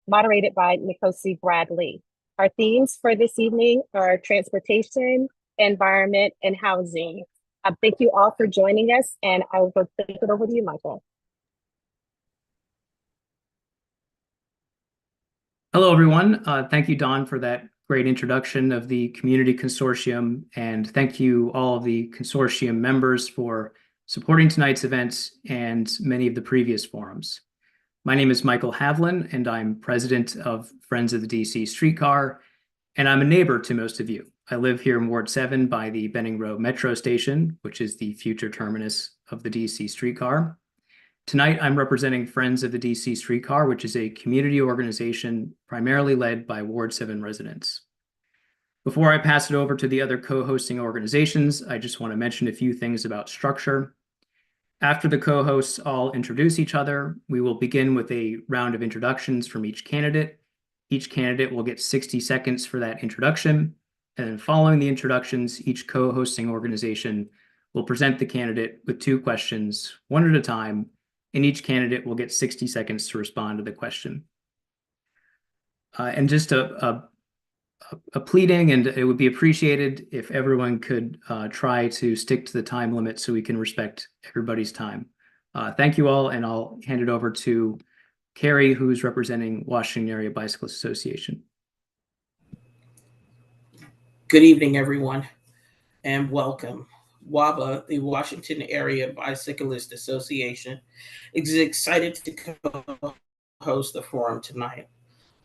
moderated by Nkosi Bradley. Our themes for this evening are transportation, environment, and housing. Thank you all for joining us, and I will take it over to you, Michael. Hello, everyone. Thank you, Dawn, for that great introduction of the Community Consortium, and thank you all of the consortium members for supporting tonight's events and many of the previous forums. My name is Michael Havlin, and I'm president of Friends of the DC Streetcar, and I'm a neighbor to most of you. I live here in Ward 7 by the Benning Row Metro Station, which is the future terminus of the DC Streetcar. Tonight, I'm representing Friends of the DC Streetcar, which is a community organization primarily led by Ward 7 residents. Before I pass it over to the other co-hosting organizations, I just want to mention a few things about structure. After the co-hosts all introduce each other, we will begin with a round of introductions from each candidate. Each candidate will get 60 seconds for that introduction, and then following the introductions, each co-hosting organization will present the candidate with 2 questions, one at a time, and each candidate will get 60 seconds to respond to the question. And just a pleading, and it would be appreciated if everyone could try to stick to the time limit so we can respect everybody's time. Thank you all, and I'll hand it over to Carrie, who's representing Washington Area Bicyclist Association. Good evening, everyone, and welcome. WABA, the Washington Area Bicyclist Association, is excited to co-host the forum tonight.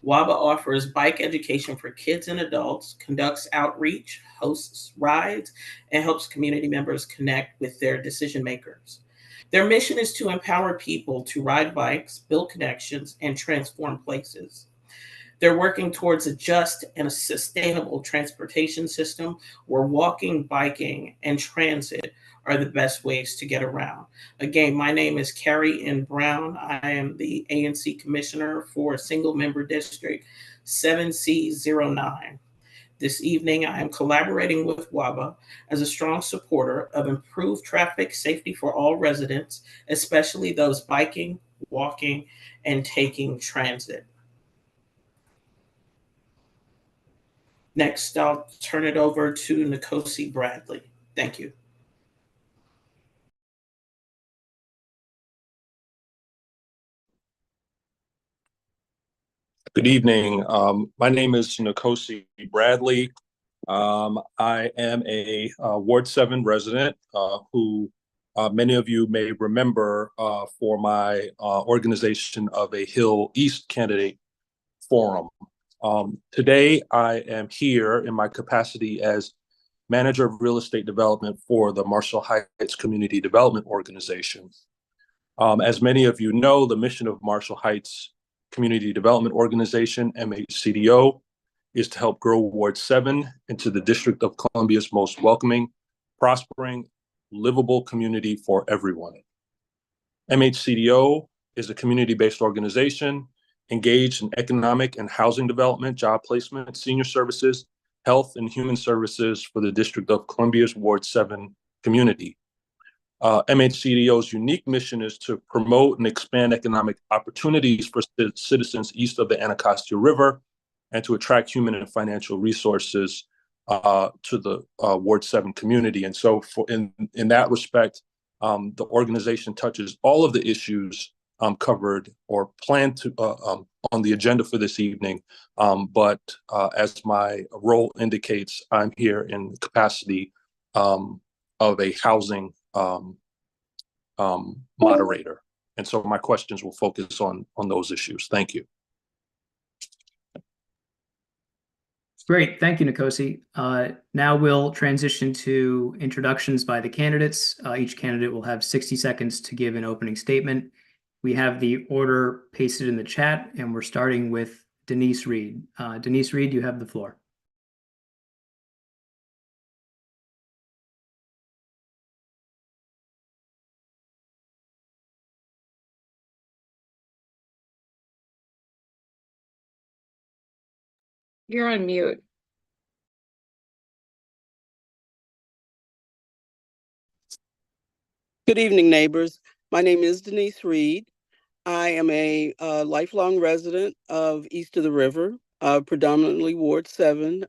WABA offers bike education for kids and adults, conducts outreach, hosts rides, and helps community members connect with their decision makers. Their mission is to empower people to ride bikes, build connections, and transform places. They're working towards a just and a sustainable transportation system where walking, biking, and transit are the best ways to get around. Again, my name is Carrie N. Brown. I am the ANC Commissioner for Single Member District 7C09. This evening, I am collaborating with WABA as a strong supporter of improved traffic safety for all residents, especially those biking, walking, and taking transit. Next, I'll turn it over to Nkosi Bradley. Thank you. Good evening. My name is Nkosi Bradley. I am a Ward 7 resident who many of you may remember for my organization of a Hill East candidate forum. Today, I am here in my capacity as Manager of Real Estate Development for the Marshall Heights Community Development Organization. As many of you know, the mission of Marshall Heights Community Development Organization, MHCDO, is to help grow Ward 7 into the District of Columbia's most welcoming, prospering, livable community for everyone. MHCDO is a community-based organization engaged in economic and housing development, job placement, senior services, health, and human services for the District of Columbia's Ward 7 community. MHCDO's unique mission is to promote and expand economic opportunities for citizens east of the Anacostia River and to attract human and financial resources to the Ward 7 community. And so in that respect, the organization touches all of the issues covered or planned to on the agenda for this evening. But as my role indicates, I'm here in the capacity of a housing moderator. And so my questions will focus on those issues. Thank you. Great, thank you, Nkosi. Now we'll transition to introductions by the candidates. Each candidate will have 60 seconds to give an opening statement. We have the order pasted in the chat, and we're starting with Denise Reed. Denise Reed, you have the floor. You're on mute. Good evening, neighbors. My name is Denise Reed. I am a lifelong resident of East of the River, predominantly Ward 7,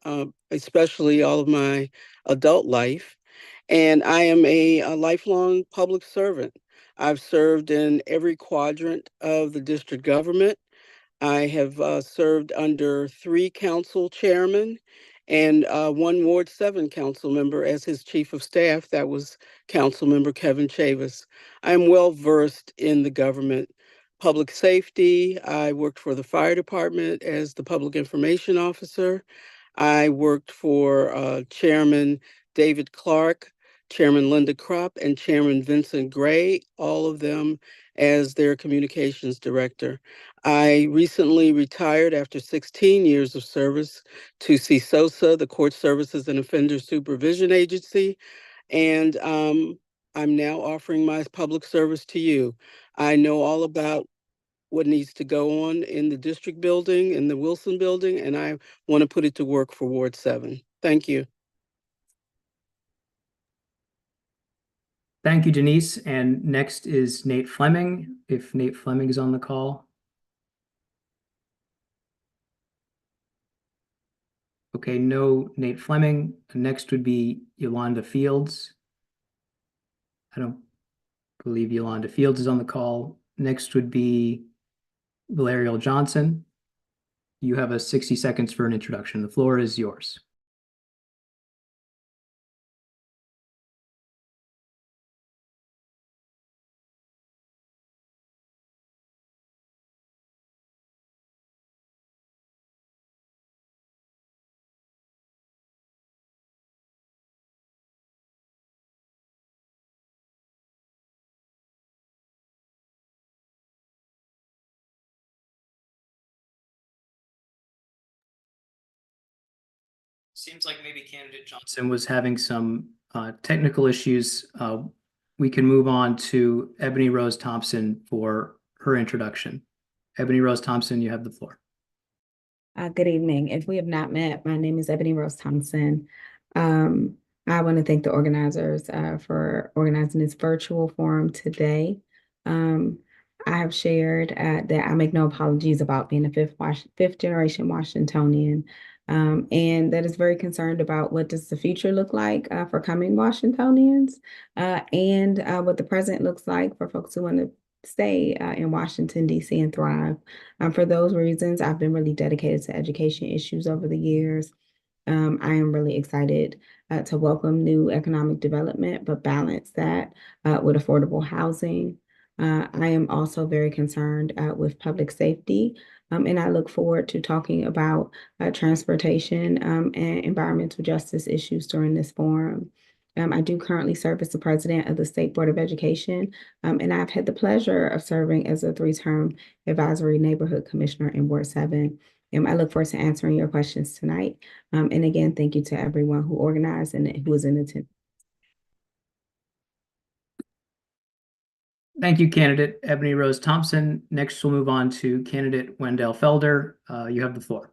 especially all of my adult life. And I am a lifelong public servant. I've served in every quadrant of the district government. I have served under 3 council chairmen and 1 Ward 7 council member as his chief of staff. That was Council Member Kevin Chavis. I'm well versed in the government. Public safety, I worked for the fire department as the public information officer. I worked for Chairman David Clark, Chairman Linda Krupp, and Chairman Vincent Gray, all of them as their communications director. I recently retired after 16 years of service to CSOSA, the Court Services and Offender Supervision Agency, and I'm now offering my public service to you. I know all about what needs to go on in the district building, in the Wilson building, and I want to put it to work for Ward 7. Thank you. Thank you, Denise. And next is Nate Fleming, if Nate Fleming is on the call. Okay, no Nate Fleming. Next would be Yolanda Fields. I don't believe Yolanda Fields is on the call. Next would be Valerial Johnson. You have 60 seconds for an introduction. The floor is yours. Seems like maybe candidate Johnson was having some technical issues. We can move on to Ebony Rose Thompson for her introduction. Ebony Rose Thompson, you have the floor. Good evening. If we have not met, my name is Ebony Rose Thompson. I want to thank the organizers for organizing this virtual forum today. I have shared that I make no apologies about being a fifth generation Washingtonian, and that is very concerned about what does the future look like for coming Washingtonians, and what the present looks like for folks who want to stay in Washington, D.C. and thrive. For those reasons, I've been really dedicated to education issues over the years. I am really excited to welcome new economic development, but balance that with affordable housing. I am also very concerned with public safety, and I look forward to talking about transportation and environmental justice issues during this forum. I do currently serve as the president of the State Board of Education, and I've had the pleasure of serving as a 3-term advisory neighborhood commissioner in Ward 7. I look forward to answering your questions tonight. And again, thank you to everyone who organized and who was in attendance. Thank you, candidate Ebony Rose Thompson. Next, we'll move on to candidate Wendell Felder. You have the floor.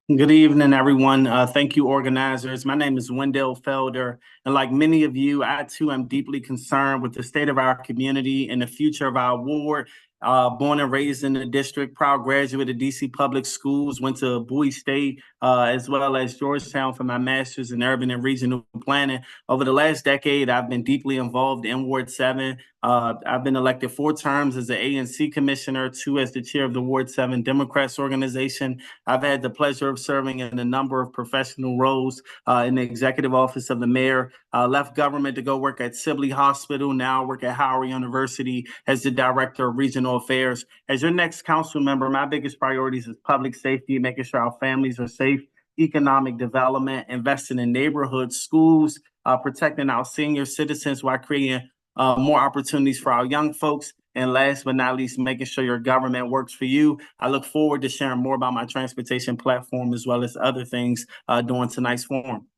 Good evening, everyone. Thank you, organizers. My name is Wendell Felder, and like many of you, I too am deeply concerned with the state of our community and the future of our ward. Born and raised in the district, proud graduate of DC Public Schools, went to Bowie State as well as Georgetown for my master's in urban and regional planning. Over the last decade, I've been deeply involved in Ward 7. I've been elected 4 terms as the ANC commissioner, 2 as the chair of the Ward 7 Democrats organization. I've had the pleasure of serving in a number of professional roles in the executive office of the mayor. Left government to go work at Sibley Hospital. Now I work at Howard University as the director of regional affairs. As your next council member, my biggest priorities is public safety, making sure our families are safe, economic development, investing in neighborhoods, schools, protecting our senior citizens while creating more opportunities for our young folks. And last but not least, making sure your government works for you. I look forward to sharing more about my transportation platform as well as other things during tonight's forum.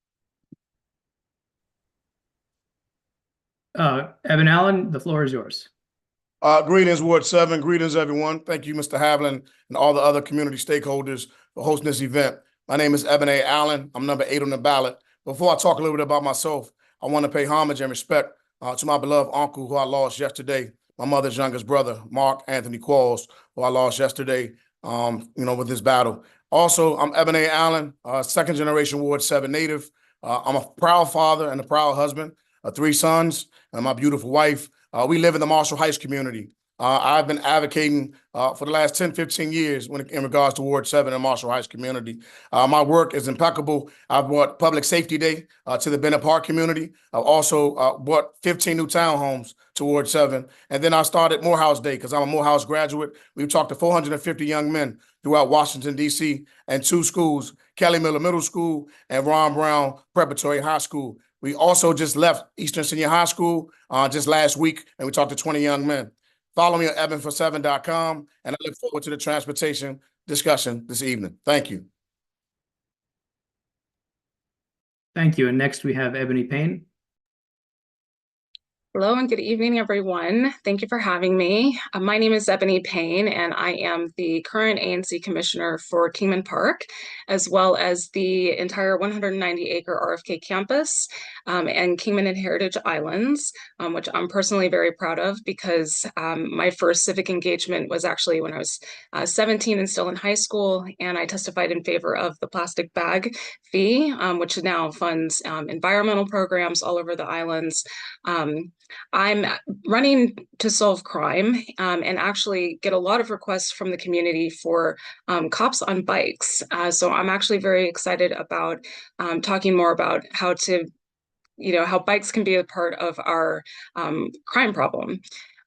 Evan Allen, the floor is yours. Greetings, Ward 7. Greetings, everyone. Thank you, Mr. Havlin, and all the other community stakeholders for hosting this event. My name is Evan A. Allen. I'm number 8 on the ballot. Before I talk a little bit about myself, I want to pay homage and respect to my beloved uncle who I lost yesterday, my mother's youngest brother, Mark Anthony Qualls, who I lost yesterday, with this battle. Also, I'm Eben A. Allen, second generation Ward 7 native. I'm a proud father and a proud husband, 3 sons, and my beautiful wife. We live in the Marshall Heights community. I've been advocating for the last 10, 15 years in regards to Ward 7 and Marshall Heights community. My work is impeccable. I've brought Public Safety Day to the Bennett Park community. I've also brought 15 new townhomes to Ward 7. And then I started Morehouse Day because I'm a Morehouse graduate. We've talked to 450 young men throughout Washington, D.C. and 2 schools, Kelly Miller Middle School and Ron Brown Preparatory High School. We also just left Eastern Senior High School just last week, and we talked to 20 young men. Follow me at ebenfor7.com, and I look forward to the transportation discussion this evening. Thank you. Thank you. And next we have Ebony Payne. Hello and good evening, everyone. Thank you for having me. My name is Ebony Payne, and I am the current ANC Commissioner for Kingman Park, as well as the entire 190-acre RFK campus and Kingman and Heritage Islands, which I'm personally very proud of because my first civic engagement was actually when I was 17 and still in high school, and I testified in favor of the plastic bag fee, which now funds environmental programs all over the islands. I'm running to solve crime and actually get a lot of requests from the community for cops on bikes. So I'm actually very excited about talking more about how to, how bikes can be a part of our crime problem.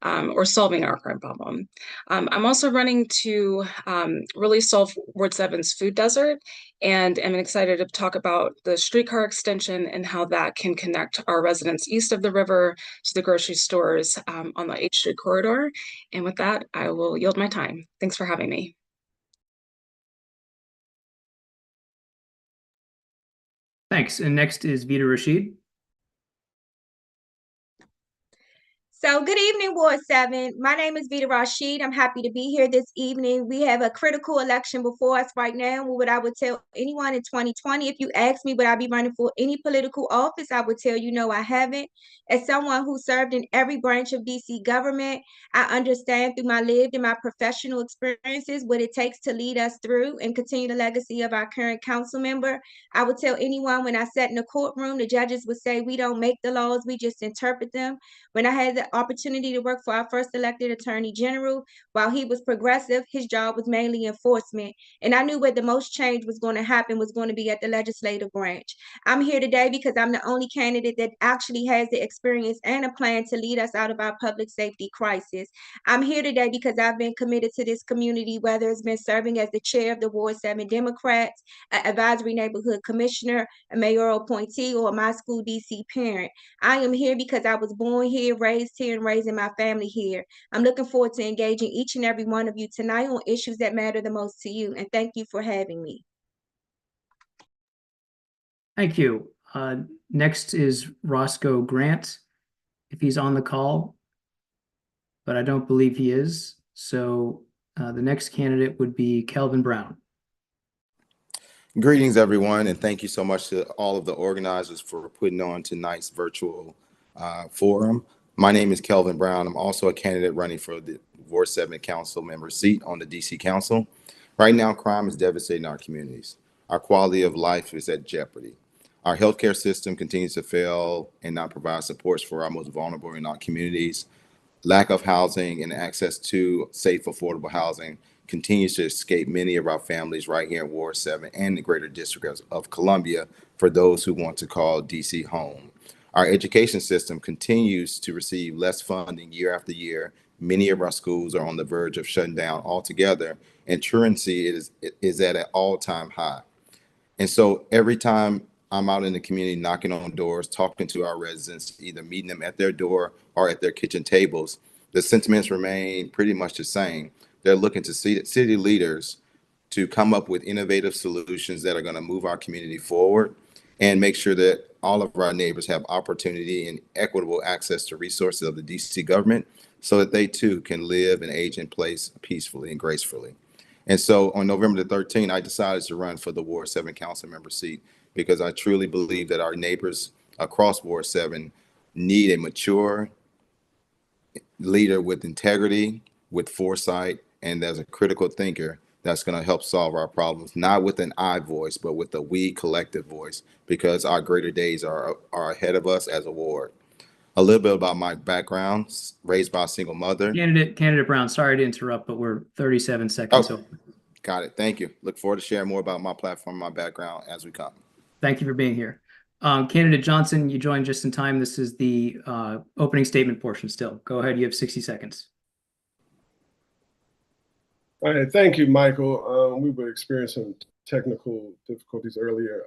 Or solving our crime problem. I'm also running to really solve Ward 7's food desert, and I'm excited to talk about the streetcar extension and how that can connect our residents east of the river to the grocery stores on the H Street corridor. And with that, I will yield my time. Thanks for having me. Thanks. And next is Vita Rashid. So good evening, Ward 7. My name is Vita Rashid. I'm happy to be here this evening. We have a critical election before us right now. What I would tell anyone in 2020, if you ask me would I be running for any political office, I would tell you no, I haven't. As someone who served in every branch of DC government, I understand through my lived and my professional experiences what it takes to lead us through and continue the legacy of our current council member. I would tell anyone when I sat in the courtroom, the judges would say, we don't make the laws, we just interpret them. When I had the opportunity to work for our first elected attorney general, while he was progressive, his job was mainly enforcement. And I knew where the most change was going to happen was going to be at the legislative branch. I'm here today because I'm the only candidate that actually has the experience and a plan to lead us out of our public safety crisis. I'm here today because I've been committed to this community, whether it's been serving as the chair of the Ward 7 Democrats, an advisory neighborhood commissioner, a mayoral appointee, or my school DC parent. I am here because I was born here, raised here, and raising my family here. I'm looking forward to engaging each and every one of you tonight on issues that matter the most to you. And thank you for having me. Thank you. Next is Roscoe Grant, if he's on the call, but I don't believe he is. So the next candidate would be Kelvin Brown. Greetings, everyone, and thank you so much to all of the organizers for putting on tonight's virtual forum. My name is Kelvin Brown. I'm also a candidate running for the Ward 7 council member seat on the DC Council. Right now, crime is devastating our communities. Our quality of life is at jeopardy. Our healthcare system continues to fail and not provide supports for our most vulnerable in our communities. Lack of housing and access to safe, affordable housing continues to escape many of our families right here in Ward 7 and the greater District of Columbia for those who want to call DC home. Our education system continues to receive less funding year after year. Many of our schools are on the verge of shutting down altogether, and truancy is at an all-time high. And so every time I'm out in the community knocking on doors, talking to our residents, either meeting them at their door or at their kitchen tables, the sentiments remain pretty much the same. They're looking to city leaders to come up with innovative solutions that are going to move our community forward and make sure that all of our neighbors have opportunity and equitable access to resources of the DC government so that they too can live and age in place peacefully and gracefully. And so on November the 13th, I decided to run for the Ward 7 council member seat because I truly believe that our neighbors across Ward 7 need a mature, leader with integrity, with foresight, and as a critical thinker that's going to help solve our problems, not with an I voice, but with a we collective voice, because our greater days are ahead of us as a ward. A little bit about my background: raised by a single mother. Candidate Brown, sorry to interrupt, but we're 37 seconds over. Got it. Thank you. Look forward to sharing more about my platform, my background as we come. Thank you for being here. Candidate Johnson, you joined just in time. This is the opening statement portion still. Go ahead. You have 60 seconds. All right. Thank you, Michael. We were experiencing technical difficulties earlier.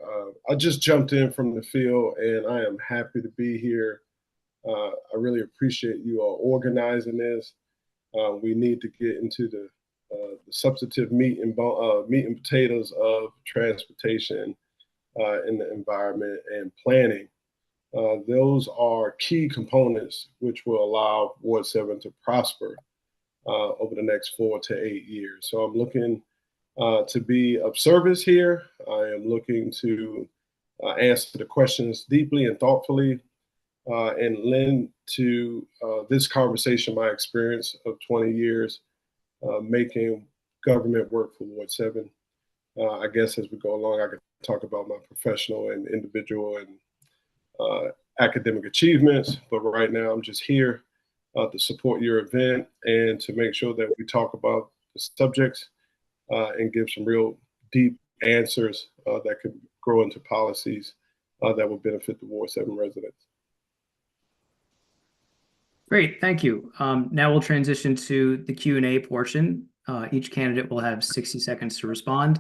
I just jumped in from the field, and I am happy to be here. I really appreciate you all organizing this. We need to get into the substantive meat and potatoes of transportation in the environment and planning. Those are key components which will allow Ward 7 to prosper over the next 4 to 8 years. So I'm looking to be of service here. I am looking to answer the questions deeply and thoughtfully, and lend to this conversation my experience of 20 years making government work for Ward 7. I guess as we go along, I could talk about my professional and individual and academic achievements, but right now I'm just here to support your event and to make sure that we talk about the subjects and give some real deep answers that could grow into policies that will benefit the Ward 7 residents. Great, thank you. Now we'll transition to the Q&A portion. Each candidate will have 60 seconds to respond.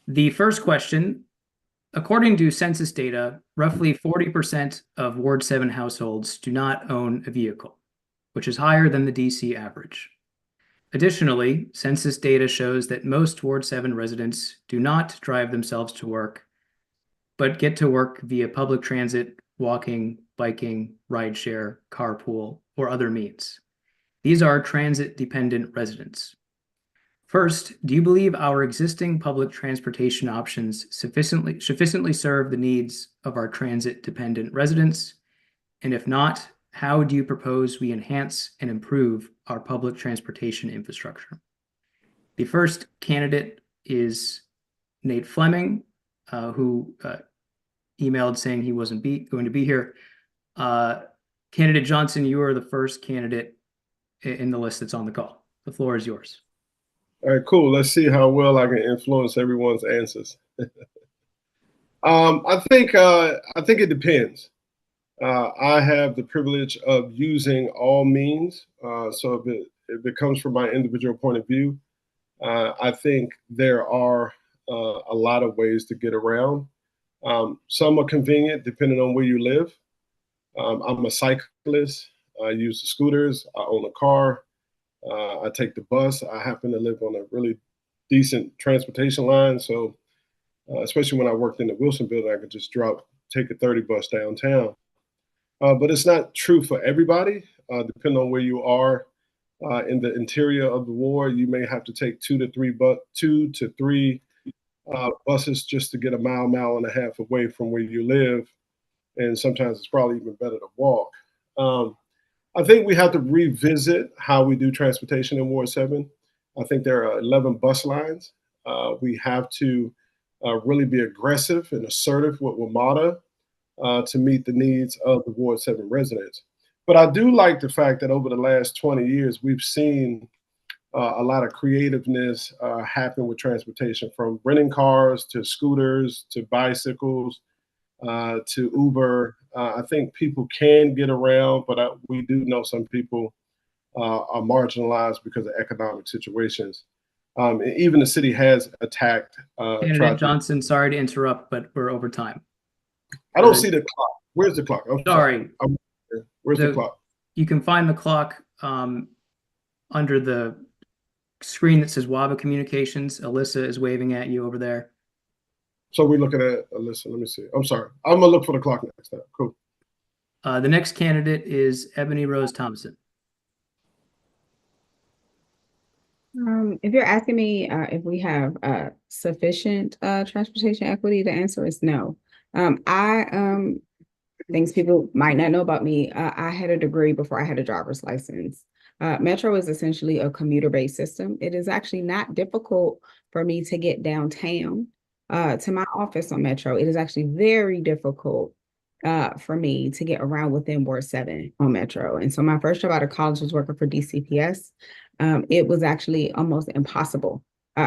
The first question, according to census data, roughly 40% of Ward 7 households do not own a vehicle, which is higher than the DC average. Additionally, census data shows that most Ward 7 residents do not drive themselves to work, but get to work via public transit, walking, biking, rideshare, carpool, or other means. These are transit-dependent residents. First, do you believe our existing public transportation options sufficiently serve the needs of our transit-dependent residents? And if not, how do you propose we enhance and improve our public transportation infrastructure? The first candidate is Nate Fleming, who emailed saying he wasn't going to be here. Candidate Johnson, you are the first candidate in the list that's on the call. The floor is yours. All right, cool. Let's see how well I can influence everyone's answers. I think it depends. I have the privilege of using all means. So if it comes from my individual point of view, I think there are a lot of ways to get around. Some are convenient depending on where you live. I'm a cyclist. I use the scooters. I own a car. I take the bus. I happen to live on a really decent transportation line. So especially when I worked in the Wilson building, I could just take a 30 bus downtown. But it's not true for everybody. Depending on where you are in the interior of the ward, you may have to take two to three buses just to get a mile and a half away from where you live. And sometimes it's probably even better to walk. I think we have to revisit how we do transportation in Ward 7. I think there are 11 bus lines. We have to really be aggressive and assertive with WMATA to meet the needs of the Ward 7 residents. But I do like the fact that over the last 20 years, we've seen a lot of creativeness happen with transportation, from renting cars to scooters to bicycles to Uber. I think people can get around, but we do know some people are marginalized because of economic situations. Even the city has attacked. Candidate Johnson, sorry to interrupt, but we're over time. I don't see the clock. Where's the clock? I'm sorry. Where's the clock? You can find the clock under the screen that says WABA Communications. Alyssa is waving at you over there. So we're looking at Alyssa. Let me see. I'm sorry. I'm going to look for the clock next time. Cool. The next candidate is Ebony Rose Thompson. If you're asking me if we have sufficient transportation equity, the answer is no. I things people might not know about me. I had a degree before I had a driver's license. Metro is essentially a commuter-based system. It is actually not difficult for me to get downtown to my office on Metro. It is actually very difficult for me to get around within Ward 7 on Metro. And so my first job out of college was working for DCPS. It was actually almost impossible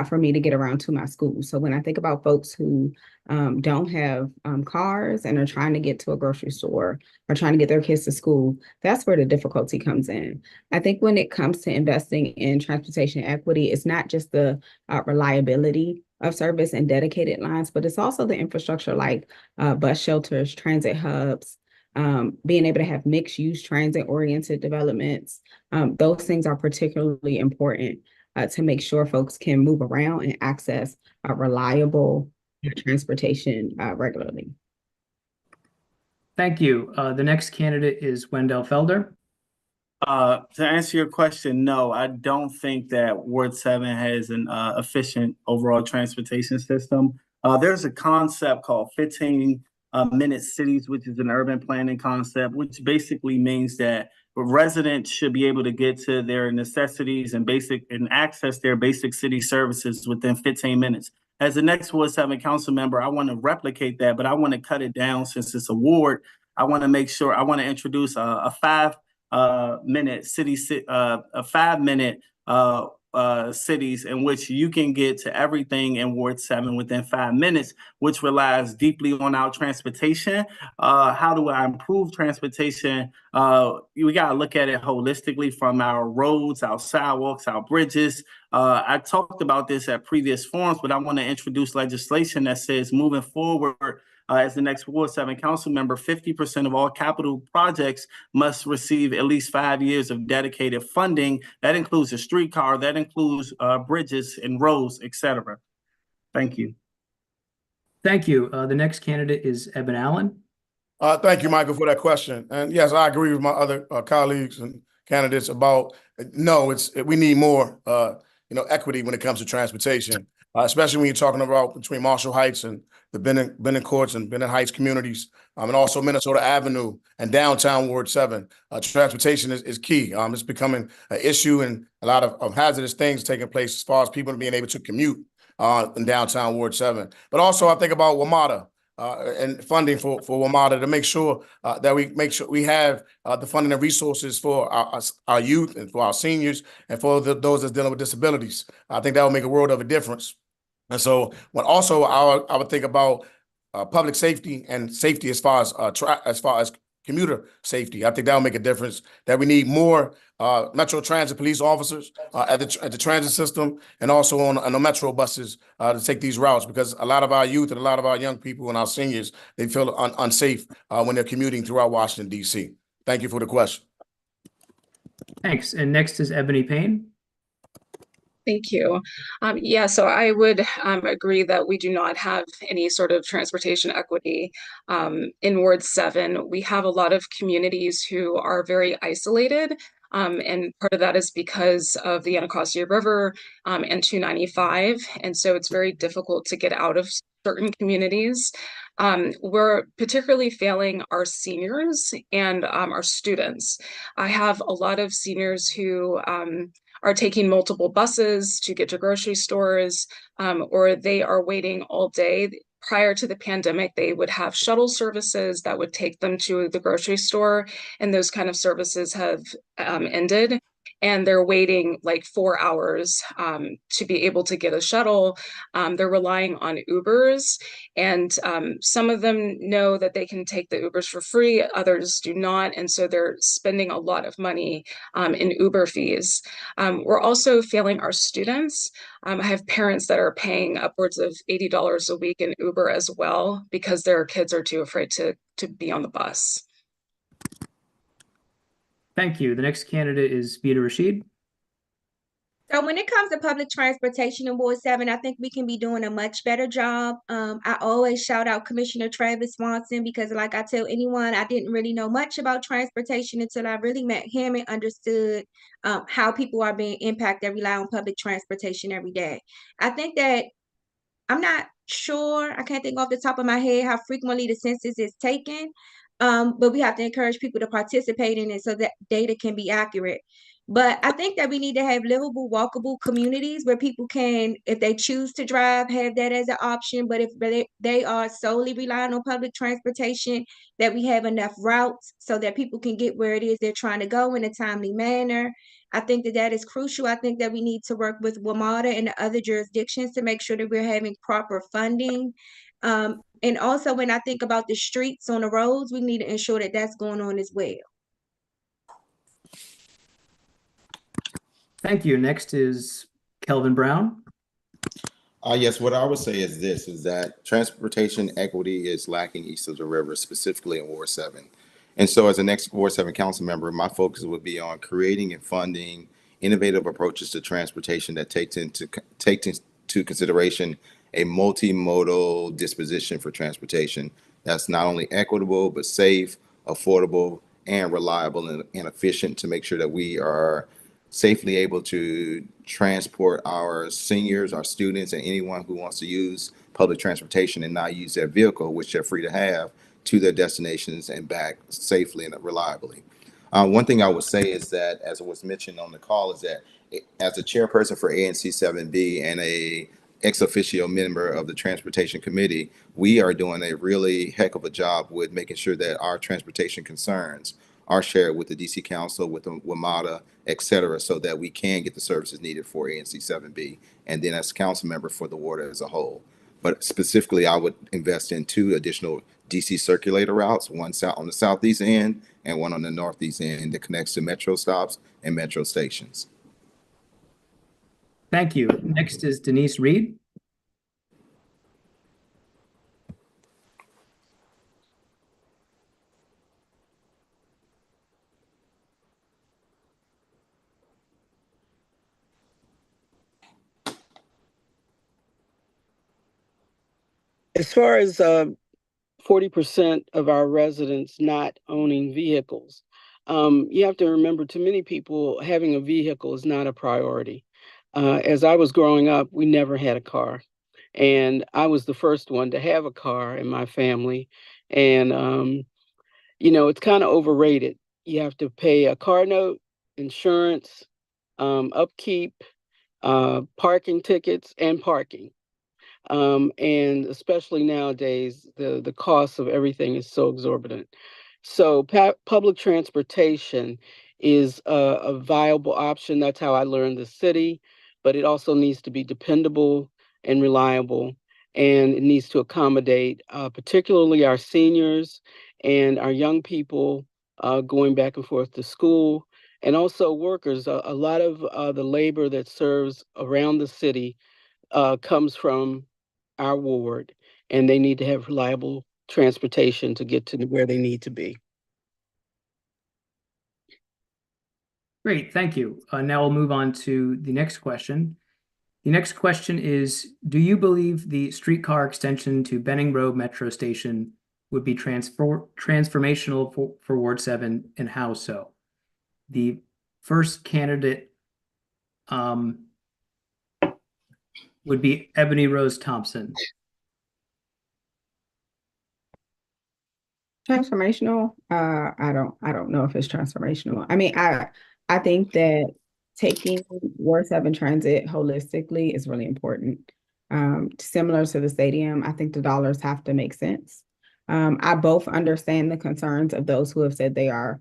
for me to get around to my school. So when I think about folks who don't have cars and are trying to get to a grocery store or trying to get their kids to school, that's where the difficulty comes in. I think when it comes to investing in transportation equity, it's not just the reliability of service and dedicated lines, but it's also the infrastructure like bus shelters, transit hubs, being able to have mixed use transit oriented developments. Those things are particularly important to make sure folks can move around and access reliable transportation regularly. Thank you. The next candidate is Wendell Felder. To answer your question, no, I don't think that Ward 7 has an efficient overall transportation system. There's a concept called 15-minute cities, which is an urban planning concept, which basically means that residents should be able to get to their necessities and access their basic city services within 15 minutes. As the next Ward 7 council member, I want to replicate that, but I want to cut it down since it's a ward. I want to introduce a 5-minute cities in which you can get to everything in Ward 7 within 5 minutes, which relies deeply on our transportation. How do I improve transportation? We got to look at it holistically from our roads, our sidewalks, our bridges. I talked about this at previous forums, but I want to introduce legislation that says moving forward, as the next Ward 7 council member, 50% of all capital projects must receive at least 5 years of dedicated funding. That includes a streetcar, that includes bridges and roads, et cetera. Thank you. Thank you. The next candidate is Eben Allen. Thank you, Michael, for that question. And yes, I agree with my other colleagues and candidates about we need more equity when it comes to transportation, especially when you're talking about between Marshall Heights and the Bennett Courts and Bennett Heights communities, and also Minnesota Avenue and downtown Ward 7. Transportation is key. It's becoming an issue and a lot of hazardous things taking place as far as people being able to commute in downtown Ward 7. But also I think about WMATA and funding for WMATA to make sure that we have the funding and resources for our youth and for our seniors and for those that's dealing with disabilities. I think that will make a world of a difference. And so, I would think about public safety and safety as far as commuter safety. I think that will make a difference. That we need more Metro Transit police officers at the transit system and also on the Metro buses to take these routes, because a lot of our youth and a lot of our young people and our seniors, they feel unsafe when they're commuting throughout Washington, D.C. Thank you for the question. Thanks. And next is Ebony Payne. Thank you. So I would agree that we do not have any sort of transportation equity in Ward 7. We have a lot of communities who are very isolated, and part of that is because of the Anacostia River and 295. And so it's very difficult to get out of certain communities. We're particularly failing our seniors and our students. I have a lot of seniors who are taking multiple buses to get to grocery stores, or they are waiting all day. Prior to the pandemic, they would have shuttle services that would take them to the grocery store, and those kind of services have ended. And they're waiting like 4 hours to be able to get a shuttle. They're relying on Ubers, and some of them know that they can take the Ubers for free, others do not, and so they're spending a lot of money in Uber fees. We're also failing our students. I have parents that are paying upwards of $80 a week in Uber as well because their kids are too afraid to be on the bus. Thank you. The next candidate is Vita Rashid. So when it comes to public transportation in Ward 7, I think we can be doing a much better job. I always shout out Commissioner Travis Swanson because, like I tell anyone, I didn't really know much about transportation until I really met him and understood how people are being impacted that rely on public transportation every day. I think that I'm not sure, I can't think off the top of my head how frequently the census is taken. But we have to encourage people to participate in it so that data can be accurate. But I think that we need to have livable, walkable communities where people can, if they choose to drive, have that as an option. But if they are solely relying on public transportation, that we have enough routes so that people can get where it is they're trying to go in a timely manner. I think that that is crucial. I think that we need to work with WMATA and the other jurisdictions to make sure that we're having proper funding. And also, when I think about the streets on the roads, we need to ensure that that's going on as well. Thank you. Next is Kelvin Brown. Yes, what I would say is this, is that transportation equity is lacking east of the river, specifically in Ward 7. And so as the next Ward 7 council member, my focus would be on creating and funding innovative approaches to transportation that take into consideration a multimodal disposition for transportation that's not only equitable, but safe, affordable, and reliable and efficient, to make sure that we are safely able to transport our seniors, our students, and anyone who wants to use public transportation and not use their vehicle, which they're free to have, to their destinations and back safely and reliably. One thing I would say is that, as was mentioned on the call, is that as a chairperson for ANC 7B and a ex officio member of the Transportation Committee, we are doing a really heck of a job with making sure that our transportation concerns are shared with the DC Council, with the WMATA, et cetera, so that we can get the services needed for ANC 7B, and then as council member for the ward as a whole. But specifically, I would invest in 2 additional DC circulator routes, one on the southeast end and one on the northeast end, that connects to metro stops and metro stations. Thank you. Next is Denise Reed. As far as 40% of our residents not owning vehicles, you have to remember, to many people, having a vehicle is not a priority. As I was growing up, we never had a car. And I was the first one to have a car in my family. And, it's kind of overrated. You have to pay a car note, insurance, upkeep, parking tickets, and parking. And especially nowadays, the cost of everything is so exorbitant. So public transportation is a viable option. That's how I learned the city, but it also needs to be dependable and reliable, and it needs to accommodate particularly our seniors and our young people going back and forth to school, and also workers. A lot of the labor that serves around the city comes from our ward, and they need to have reliable transportation to get to where they need to be. Great, thank you. Now we'll move on to the next question. The next question is, do you believe the streetcar extension to Benning Road Metro Station would be transformational for Ward 7, and how so? The first candidate would be Ebony Rose Thompson. Transformational? I don't know if it's transformational. I mean, I think that taking Ward 7 transit holistically is really important. Similar to the stadium, I think the dollars have to make sense. I both understand the concerns of those who have said they are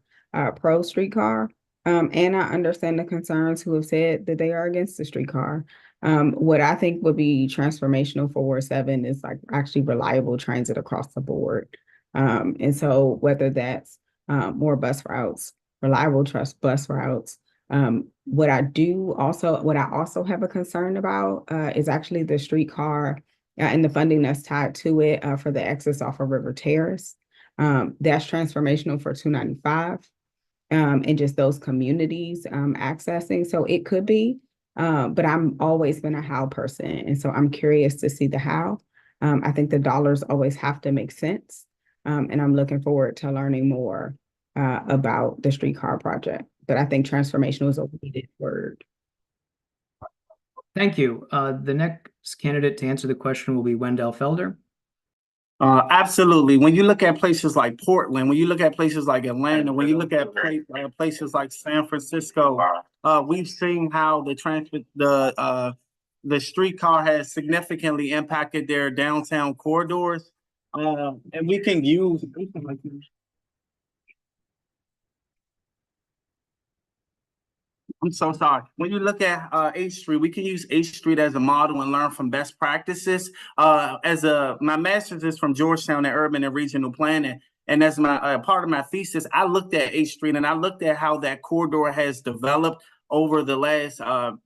pro streetcar, and I understand the concerns who have said that they are against the streetcar. What I think would be transformational for Ward 7 is like actually reliable transit across the board. And so whether that's more bus routes, reliable bus routes. What I also have a concern about is actually the streetcar and the funding that's tied to it for the access off of River Terrace. That's transformational for 295 and just those communities accessing. So it could be, but I'm always been a how person. And so I'm curious to see the how. I think the dollars always have to make sense. And I'm looking forward to learning more about the streetcar project. But I think transformational is a needed word. Thank you. The next candidate to answer the question will be Wendell Felder. Absolutely. When you look at places like Portland, when you look at places like Atlanta, when you look at places like San Francisco, we've seen how the streetcar has significantly impacted their downtown corridors. And we can use. I'm so sorry. When you look at H Street, we can use H Street as a model and learn from best practices. My master's is from Georgetown in Urban and Regional Planning, and as my part of my thesis, I looked at H Street and I looked at how that corridor has developed over the last 5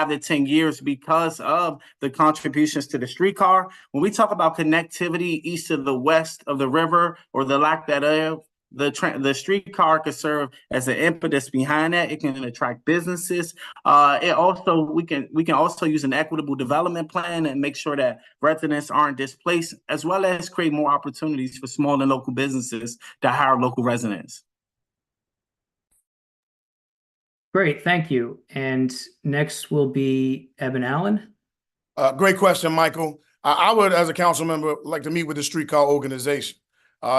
to 10 years because of the contributions to the streetcar. When we talk about connectivity east of the west of the river or the lack thereof, the streetcar could serve as an impetus behind that. It can attract businesses. We can also use an equitable development plan and make sure that residents aren't displaced, as well as create more opportunities for small and local businesses to hire local residents. Great, thank you. And next will be Eben Allen. Great question, Michael. I would, as a council member, like to meet with the streetcar organization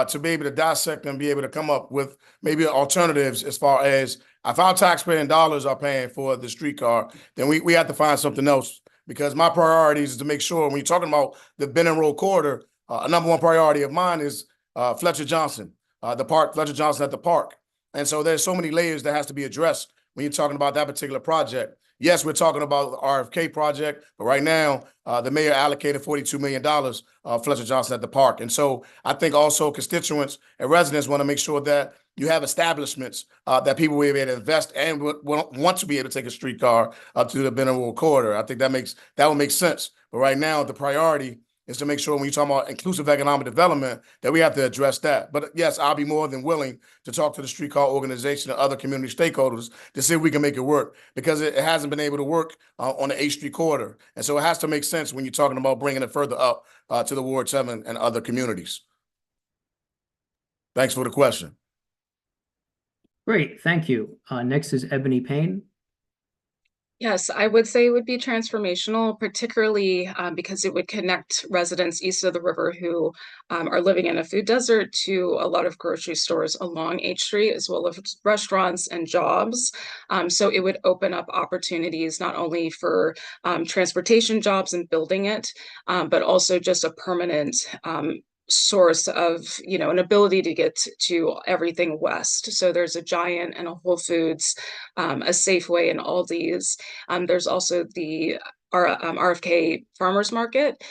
to be able to dissect and be able to come up with maybe alternatives as far as if our taxpaying dollars are paying for the streetcar, then we have to find something else. Because my priorities is to make sure when you're talking about the Benning Road corridor, a number one priority of mine is Fletcher Johnson, Fletcher Johnson at the park. And so there's so many layers that has to be addressed when you're talking about that particular project. Yes, we're talking about the RFK project, but right now, the mayor allocated $42 million Fletcher Johnson at the park. And so I think also constituents and residents want to make sure that you have establishments that people will be able to invest and want to be able to take a streetcar up to the Benning Road corridor. I think that would make sense. But right now, the priority is to make sure when you're talking about inclusive economic development that we have to address that. But yes, I'll be more than willing to talk to the streetcar organization and other community stakeholders to see if we can make it work, because it hasn't been able to work on the H Street corridor. And so it has to make sense when you're talking about bringing it further up to the Ward 7 and other communities. Thanks for the question. Great, thank you. Next is Ebony Payne. Yes, I would say it would be transformational, particularly because it would connect residents east of the river who are living in a food desert to a lot of grocery stores along H Street, as well as restaurants and jobs. So it would open up opportunities not only for transportation jobs and building it, but also just a permanent source of, an ability to get to everything west. So there's a Giant and a Whole Foods, a Safeway and Aldi's. There's also the RFK Farmers Market,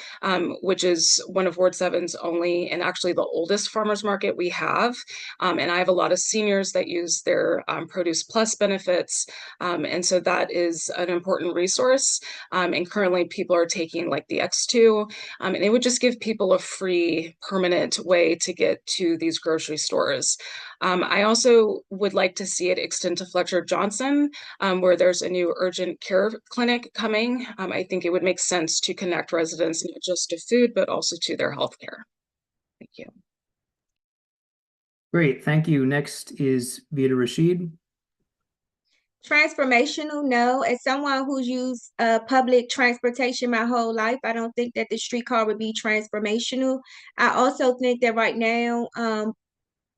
which is one of Ward 7's only and actually the oldest farmers market we have. And I have a lot of seniors that use their Produce Plus benefits. And so that is an important resource. And currently people are taking like the X2, and it would just give people a free permanent way to get to these grocery stores. I also would like to see it extend to Fletcher Johnson, where there's a new urgent care clinic coming. I think it would make sense to connect residents not just to food, but also to their health care. Thank you. Great, thank you. Next is Vida Rashid. Transformational, no. As someone who's used public transportation my whole life, I don't think that the streetcar would be transformational. I also think that right now,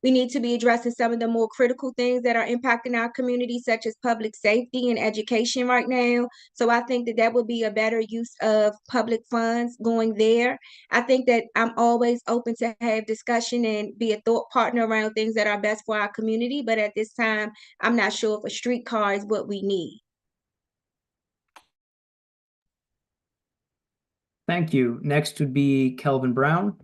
we need to be addressing some of the more critical things that are impacting our community, such as public safety and education right now. So I think that would be a better use of public funds going there. I think that I'm always open to have discussion and be a thought partner around things that are best for our community. But at this time, I'm not sure if a streetcar is what we need. Thank you. Next would be Kelvin Brown.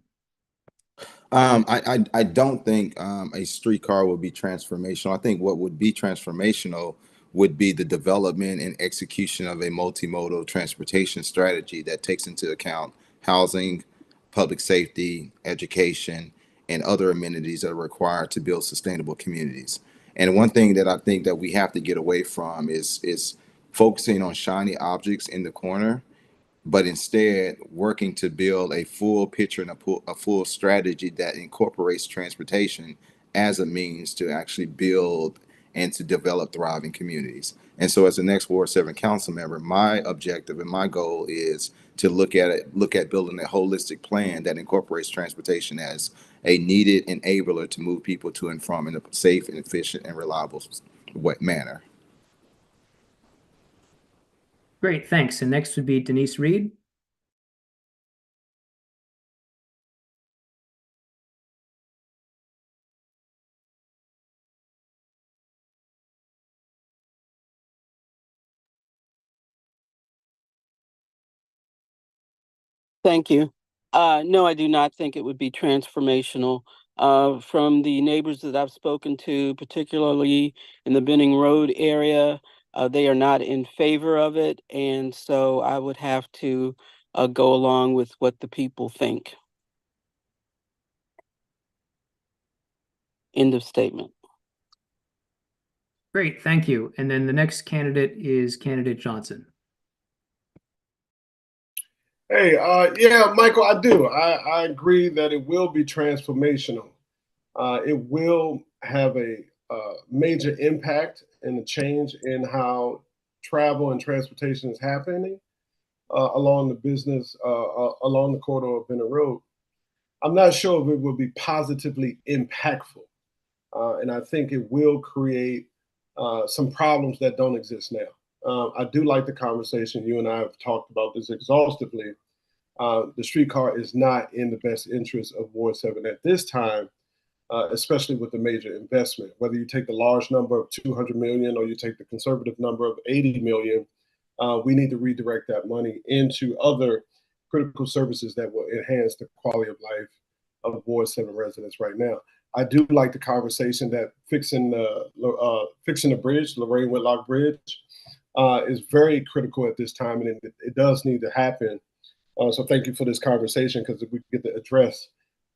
I don't think a streetcar would be transformational. I think what would be transformational would be the development and execution of a multimodal transportation strategy that takes into account housing, public safety, education, and other amenities that are required to build sustainable communities. And one thing that I think that we have to get away from is focusing on shiny objects in the corner, but instead working to build a full picture and a full strategy that incorporates transportation as a means to actually build and to develop thriving communities. And so as the next Ward 7 council member, my objective and my goal is to look at building a holistic plan that incorporates transportation as a needed enabler to move people to and from in a safe and efficient and reliable manner. Great, thanks. And next would be Denise Reed. Thank you. No, I do not think it would be transformational. From the neighbors that I've spoken to, particularly in the Benning Road area, they are not in favor of it. And so I would have to go along with what the people think. End of statement. Great, thank you. And then the next candidate is candidate Johnson. Hey, yeah, Michael, I do. I agree that it will be transformational. It will have a major impact and a change in how travel and transportation is happening along the business, along the corridor of Benning Road. I'm not sure if it will be positively impactful. And I think it will create some problems that don't exist now. I do like the conversation. You and I have talked about this exhaustively. The streetcar is not in the best interest of Ward 7 at this time, especially with the major investment. Whether you take the large number of 200 million or you take the conservative number of 80 million, we need to redirect that money into other critical services that will enhance the quality of life of Ward 7 residents right now. I do like the conversation that fixing the bridge, Lorraine Whitlock Bridge, is very critical at this time, and it does need to happen. So thank you for this conversation, because if we get to address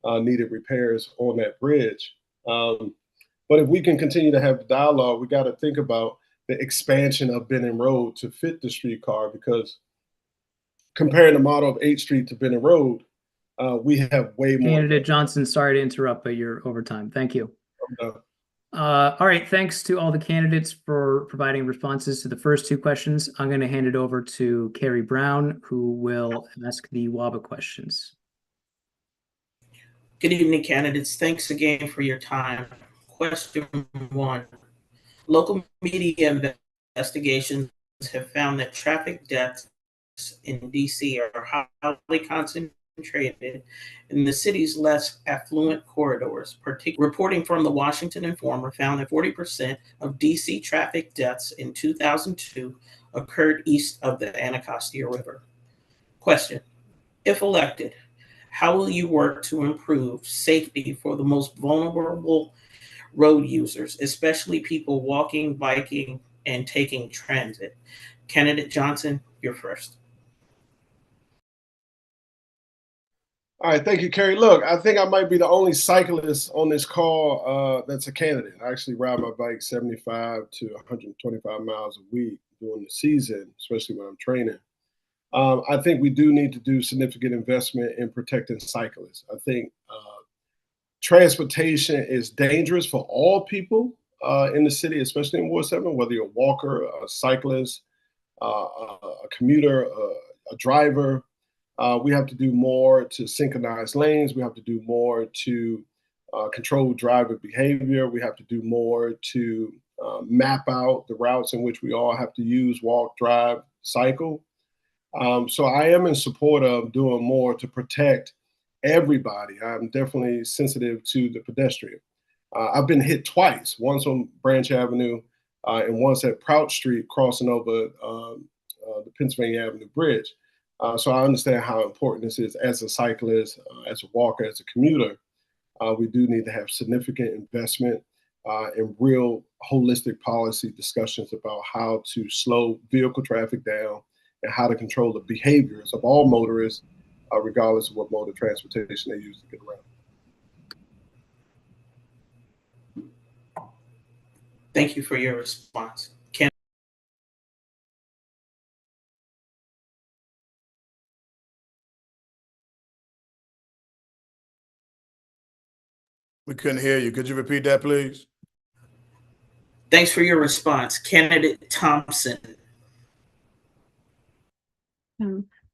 needed repairs on that bridge. But if we can continue to have the dialogue, we got to think about the expansion of Benning Road to fit the streetcar, because comparing the model of 8th Street to Benning Road, we have way more. Candidate Johnson, sorry to interrupt, but you're over time. Thank you. All right, thanks to all the candidates for providing responses to the first two questions. I'm going to hand it over to Carrie Brown, who will ask the WABA questions. Good evening, candidates. Thanks again for your time. Question 1. Local media investigations have found that traffic deaths in DC are highly concentrated in the city's less affluent corridors. Reporting from the Washington Informer found that 40% of DC traffic deaths in 2002 occurred east of the Anacostia River. Question: if elected, how will you work to improve safety for the most vulnerable road users, especially people walking, biking, and taking transit? Candidate Johnson, you're first. All right, thank you, Carrie. Look, I think I might be the only cyclist on this call that's a candidate. I actually ride my bike 75 to 125 miles a week during the season, especially when I'm training. I think we do need to do significant investment in protecting cyclists. I think transportation is dangerous for all people in the city, especially in Ward 7, whether you're a walker, a cyclist, a commuter, a driver. We have to do more to synchronize lanes. We have to do more to control driver behavior. We have to do more to map out the routes in which we all have to use, walk, drive, cycle. So I am in support of doing more to protect everybody. I'm definitely sensitive to the pedestrian. I've been hit twice, once on Branch Avenue and once at Prout Street crossing over the Pennsylvania Avenue Bridge. So I understand how important this is as a cyclist, as a walker, as a commuter. We do need to have significant investment and real holistic policy discussions about how to slow vehicle traffic down and how to control the behaviors of all motorists, regardless of what mode of transportation they use to get around. Thank you for your response. We couldn't hear you. Could you repeat that, please? Thanks for your response. Candidate Thompson.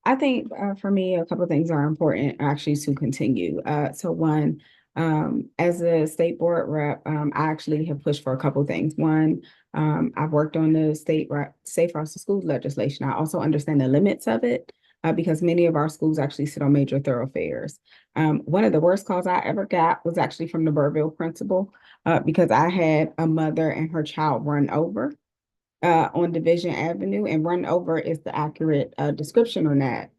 I think for me, a couple of things are important actually to continue. So one, as a state board rep, I actually have pushed for a couple of things. One, I've worked on the Safe Routes to Schools legislation. I also understand the limits of it because many of our schools actually sit on major thoroughfares. One of the worst calls I ever got was actually from the Burville principal because I had a mother and her child run over on Division Avenue, and run over is the accurate description on that.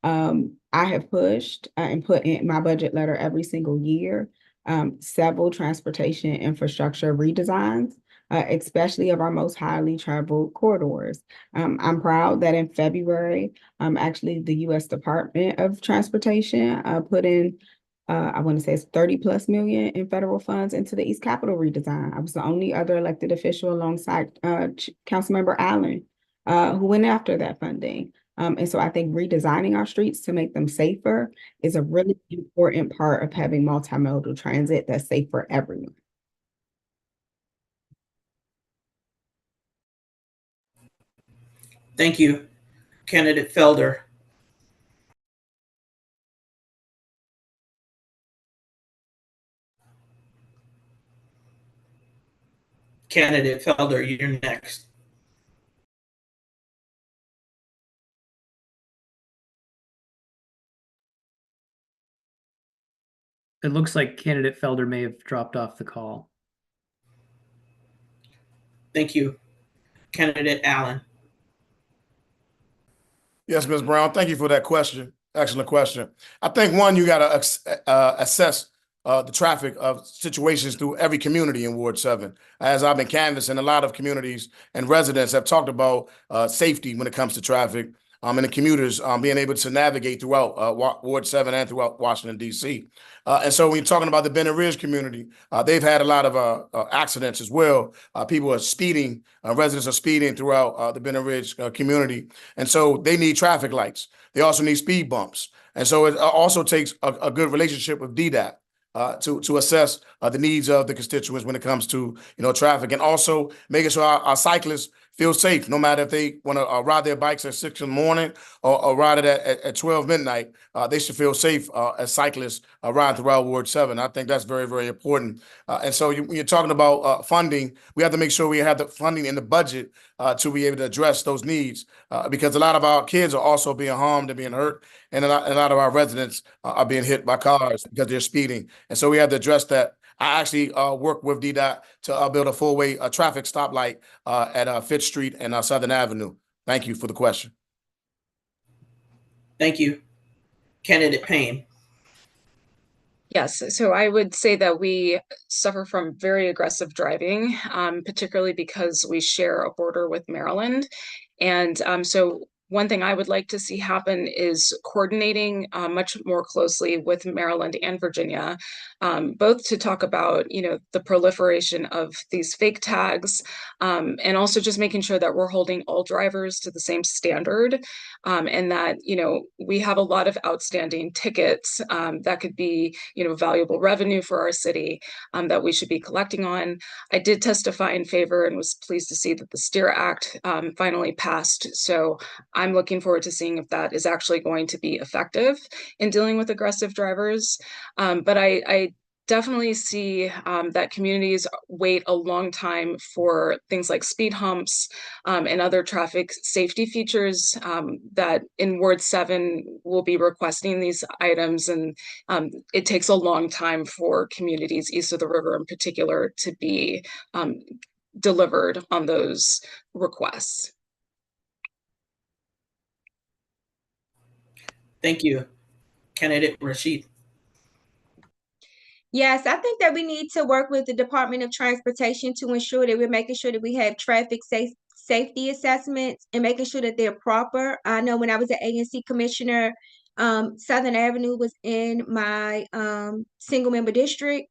I have pushed and put in my budget letter every single year several transportation infrastructure redesigns, especially of our most highly traveled corridors. I'm proud that in February, actually the U.S. Department of Transportation put in I want to say it's 30 plus million in federal funds into the East Capitol redesign. I was the only other elected official alongside Councilmember Allen who went after that funding. And so I think redesigning our streets to make them safer is a really important part of having multimodal transit that's safe for everyone. Thank you, Candidate Felder. Candidate Felder, you're next. It looks like candidate Felder may have dropped off the call. Thank you, Candidate Allen. Yes, Ms. Brown, thank you for that question. Excellent question. I think one, you got to assess the traffic of situations through every community in Ward 7. As I've been canvassing, a lot of communities and residents have talked about safety when it comes to traffic and the commuters being able to navigate throughout Ward 7 and throughout Washington, D.C. And so when you're talking about the Bennett Ridge community, they've had a lot of accidents as well. People are speeding, residents are speeding throughout the Bennett Ridge community. And so they need traffic lights. They also need speed bumps. And so it also takes a good relationship with DDOT. To assess the needs of the constituents when it comes to traffic, and also making sure our cyclists feel safe, no matter if they want to ride their bikes at 6 in the morning or ride it at 12 midnight. They should feel safe as cyclists riding throughout Ward 7. I think that's very, very important. And so when you're talking about funding, we have to make sure we have the funding in the budget to be able to address those needs because a lot of our kids are also being harmed and being hurt, and a lot of our residents are being hit by cars because they're speeding. And so we have to address that. I actually work with DDOT to build a full-way traffic stoplight at 5th Street and Southern Avenue. Thank you for the question. Thank you. Candidate Payne. Yes, so I would say that we suffer from very aggressive driving, particularly because we share a border with Maryland. And so one thing I would like to see happen is coordinating much more closely with Maryland and Virginia, both to talk about, the proliferation of these fake tags, and also just making sure that we're holding all drivers to the same standard, and that, we have a lot of outstanding tickets that could be, valuable revenue for our city that we should be collecting on. I did testify in favor and was pleased to see that the STEER Act finally passed. So I'm looking forward to seeing if that is actually going to be effective in dealing with aggressive drivers. But I definitely see that communities wait a long time for things like speed humps and other traffic safety features that in Ward 7 will be requesting these items. And it takes a long time for communities east of the river in particular to be delivered on those requests. Thank you. Candidate Rashid. Yes, I think that we need to work with the Department of Transportation to ensure that we're making sure that we have traffic safety assessments and making sure that they're proper. I know when I was an ANC commissioner, Southern Avenue was in my single member district.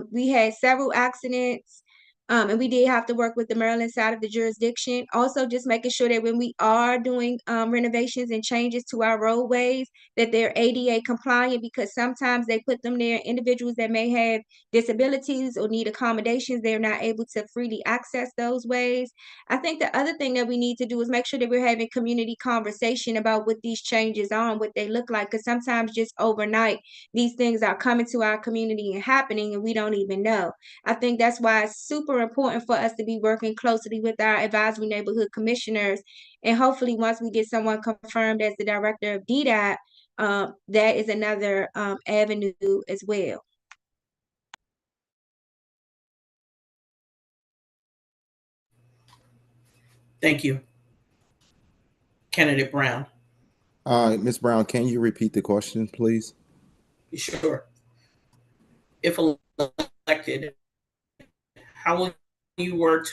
We had several accidents And we did have to work with the Maryland side of the jurisdiction. Also, just making sure that when we are doing renovations and changes to our roadways, that they're ADA compliant, because sometimes they put them there, individuals that may have disabilities or need accommodations, they're not able to freely access those ways. I think the other thing that we need to do is make sure that we're having community conversation about what these changes are and what they look like, because sometimes just overnight, these things are coming to our community and happening, and we don't even know. I think that's why it's super important for us to be working closely with our advisory neighborhood commissioners. And hopefully, once we get someone confirmed as the director of DDOT, that is another avenue as well. Thank you. Candidate Brown. Ms. Brown, can you repeat the question, please? Sure. If elected, how will you work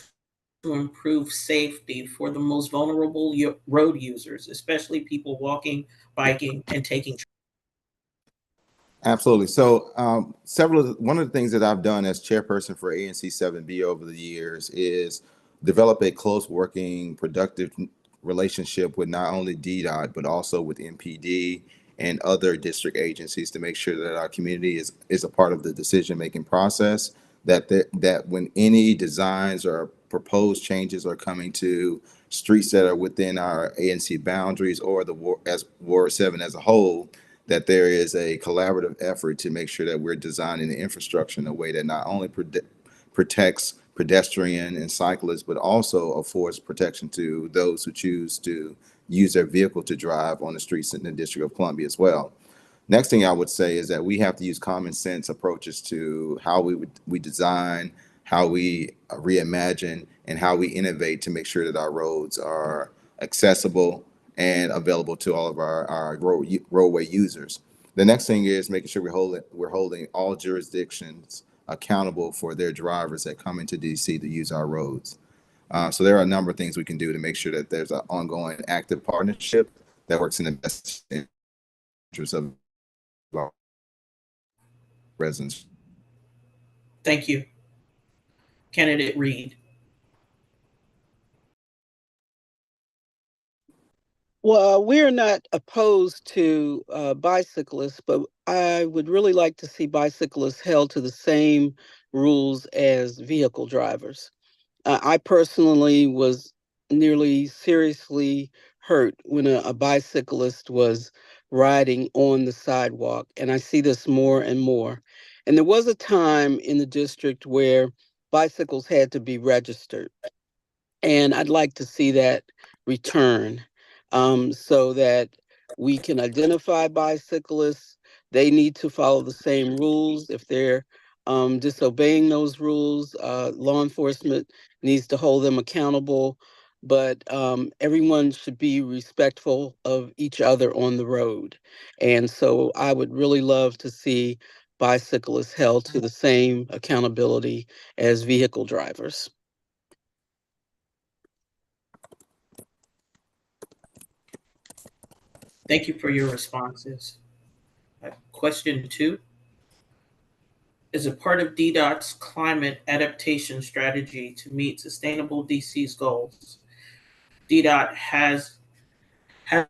to improve safety for the most vulnerable road users, especially people walking, biking, and taking? Absolutely. So one of the things that I've done as chairperson for ANC 7B over the years is develop a close working, productive relationship with not only DDOT, but also with MPD and other district agencies to make sure that our community is a part of the decision-making process, that when any designs or proposed changes are coming to streets that are within our ANC boundaries or as Ward 7 as a whole, that there is a collaborative effort to make sure that we're designing the infrastructure in a way that not only protects pedestrian and cyclists, but also affords protection to those who choose to use their vehicle to drive on the streets in the District of Columbia as well. Next thing I would say is that we have to use common sense approaches to how we design, how we reimagine, and how we innovate to make sure that our roads are accessible and available to all of our roadway users. The next thing is making sure we're holding all jurisdictions accountable for their drivers that come into DC to use our roads. So there are a number of things we can do to make sure that there's an ongoing active partnership that works in the best interest of our residents. Thank you. Candidate Reed. Well, we're not opposed to bicyclists, but I would really like to see bicyclists held to the same rules as vehicle drivers. I personally was nearly seriously hurt when a bicyclist was riding on the sidewalk, and I see this more and more. And there was a time in the district where bicycles had to be registered, and I'd like to see that return, so that we can identify bicyclists. They need to follow the same rules. If they're disobeying those rules, law enforcement needs to hold them accountable. But everyone should be respectful of each other on the road. And so I would really love to see bicyclists held to the same accountability as vehicle drivers. Thank you for your responses. Question 2. As a part of DDOT's climate adaptation strategy to meet sustainable DC's goals, DDOT has a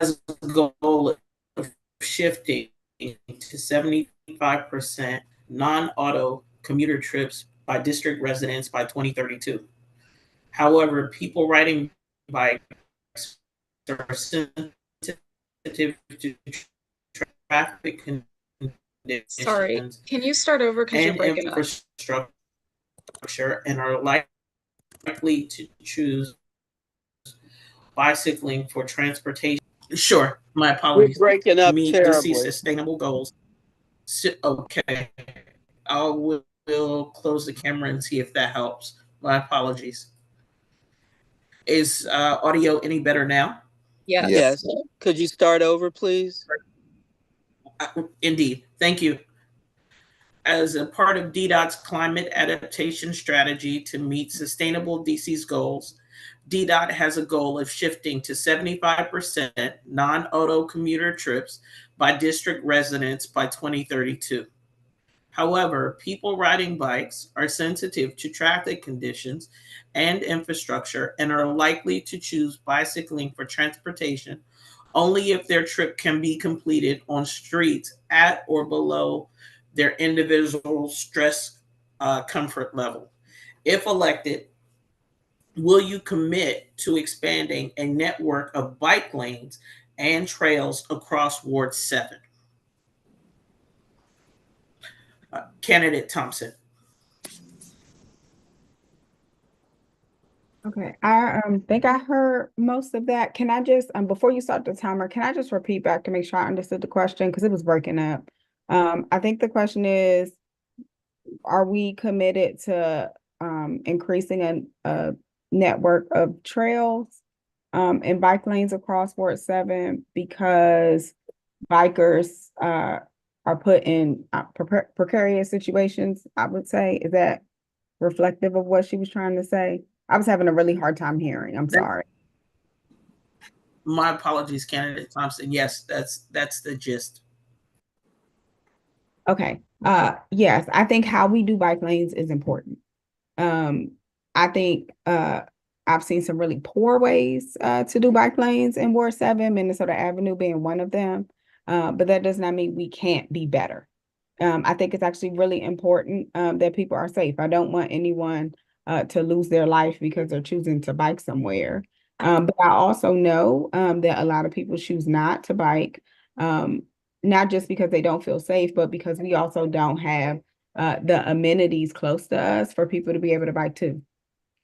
goal of shifting to 75% non-auto commuter trips by district residents by 2032. However, people riding bikes are sensitive to traffic conditions. Sorry, can you start over because you're And breaking up? infrastructure, and are likely to choose bicycling for transportation. Sure, my apologies. We're breaking up Meet terribly. DC sustainable goals. Okay, I will close the camera and see if that helps. My apologies. Is audio any better now? Yes. Yes. Could you start over, please? Indeed. Thank you. As a part of DDOT's climate adaptation strategy to meet sustainable DC's goals, DDOT has a goal of shifting to 75% non-auto commuter trips by district residents by 2032. However, people riding bikes are sensitive to traffic conditions and infrastructure and are likely to choose bicycling for transportation only if their trip can be completed on streets at or below their individual stress comfort level. If elected, will you commit to expanding a network of bike lanes and trails across Ward 7? Candidate Thompson. Okay, I think I heard most of that. Can I just before you start the timer, can I just repeat back to make sure I understood the question because it was breaking up? I think the question is, are we committed to increasing a network of trails and bike lanes across Ward 7 because bikers are put in precarious situations, I would say. Is that reflective of what she was trying to say? I was having a really hard time hearing. I'm sorry. My apologies, Candidate Thompson. Yes, that's the gist. Okay. Yes, I think how we do bike lanes is important. I think I've seen some really poor ways to do bike lanes in Ward 7, Minnesota Avenue being one of them. But that does not mean we can't be better. I think it's actually really important that people are safe. I don't want anyone to lose their life because they're choosing to bike somewhere. But I also know that a lot of people choose not to bike, not just because they don't feel safe, but because we also don't have the amenities close to us for people to be able to bike too.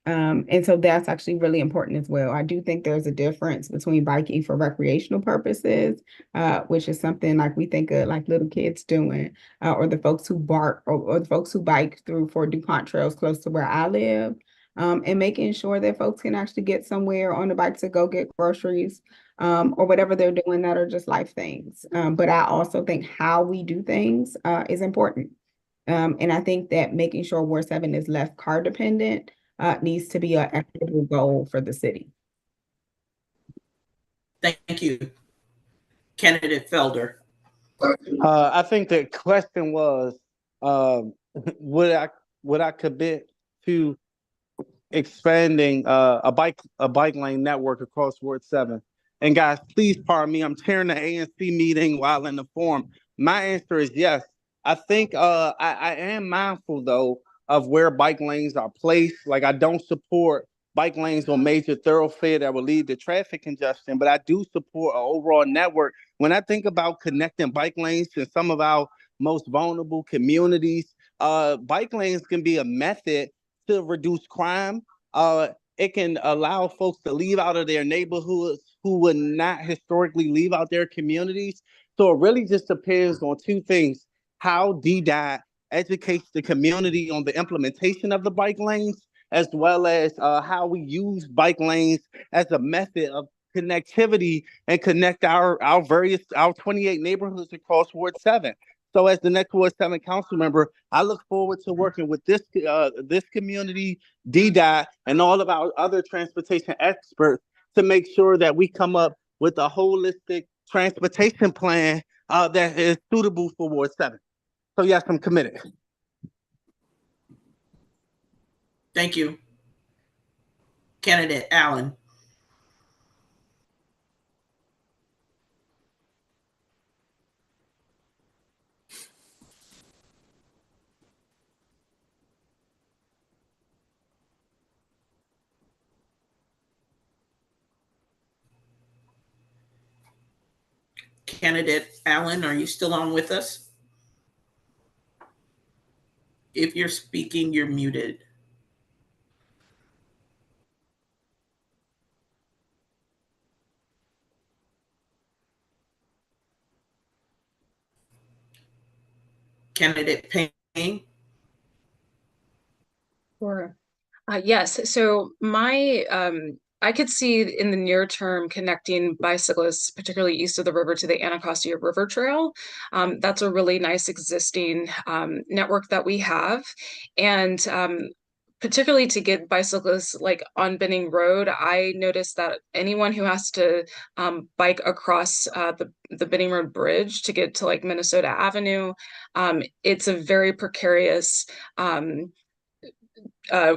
And so that's actually really important as well. I do think there's a difference between biking for recreational purposes, which is something like we think of like little kids doing, or the folks who bark or the folks who bike through Fort DuPont trails close to where I live, and making sure that folks can actually get somewhere on the bike to go get groceries, or whatever they're doing that are just life things. But I also think how we do things is important. And I think that making sure Ward 7 is less car dependent needs to be an equitable goal for the city. Thank you. Candidate Felder. I think the question was, would I commit to expanding a bike lane network across Ward 7? And guys, please pardon me, I'm chairing the ANC meeting while in the forum. My answer is yes. I think I am mindful though of where bike lanes are placed. Like I don't support bike lanes on major thoroughfare that will lead to traffic congestion, but I do support an overall network. When I think about connecting bike lanes to some of our most vulnerable communities, bike lanes can be a method to reduce crime. It can allow folks to leave out of their neighborhoods who would not historically leave out their communities. So it really just depends on two things: how DDOT educates the community on the implementation of the bike lanes, as well as how we use bike lanes as a method of connectivity and connect our 28 neighborhoods across Ward 7. So as the next Ward 7 council member, I look forward to working with this community, DDOT, and all of our other transportation experts to make sure that we come up with a holistic transportation plan that is suitable for Ward 7. So yes, I'm committed. Thank you. Candidate Allen. Candidate Allen, are you still on with us? If you're speaking, you're muted. Candidate Payne. Sure. Yes. So I could see in the near term connecting bicyclists, particularly east of the river, to the Anacostia River Trail. That's a really nice existing network that we have. And particularly to get bicyclists like on Benning Road, I noticed that anyone who has to bike across the Benning Road Bridge to get to like Minnesota Avenue, it's a very precarious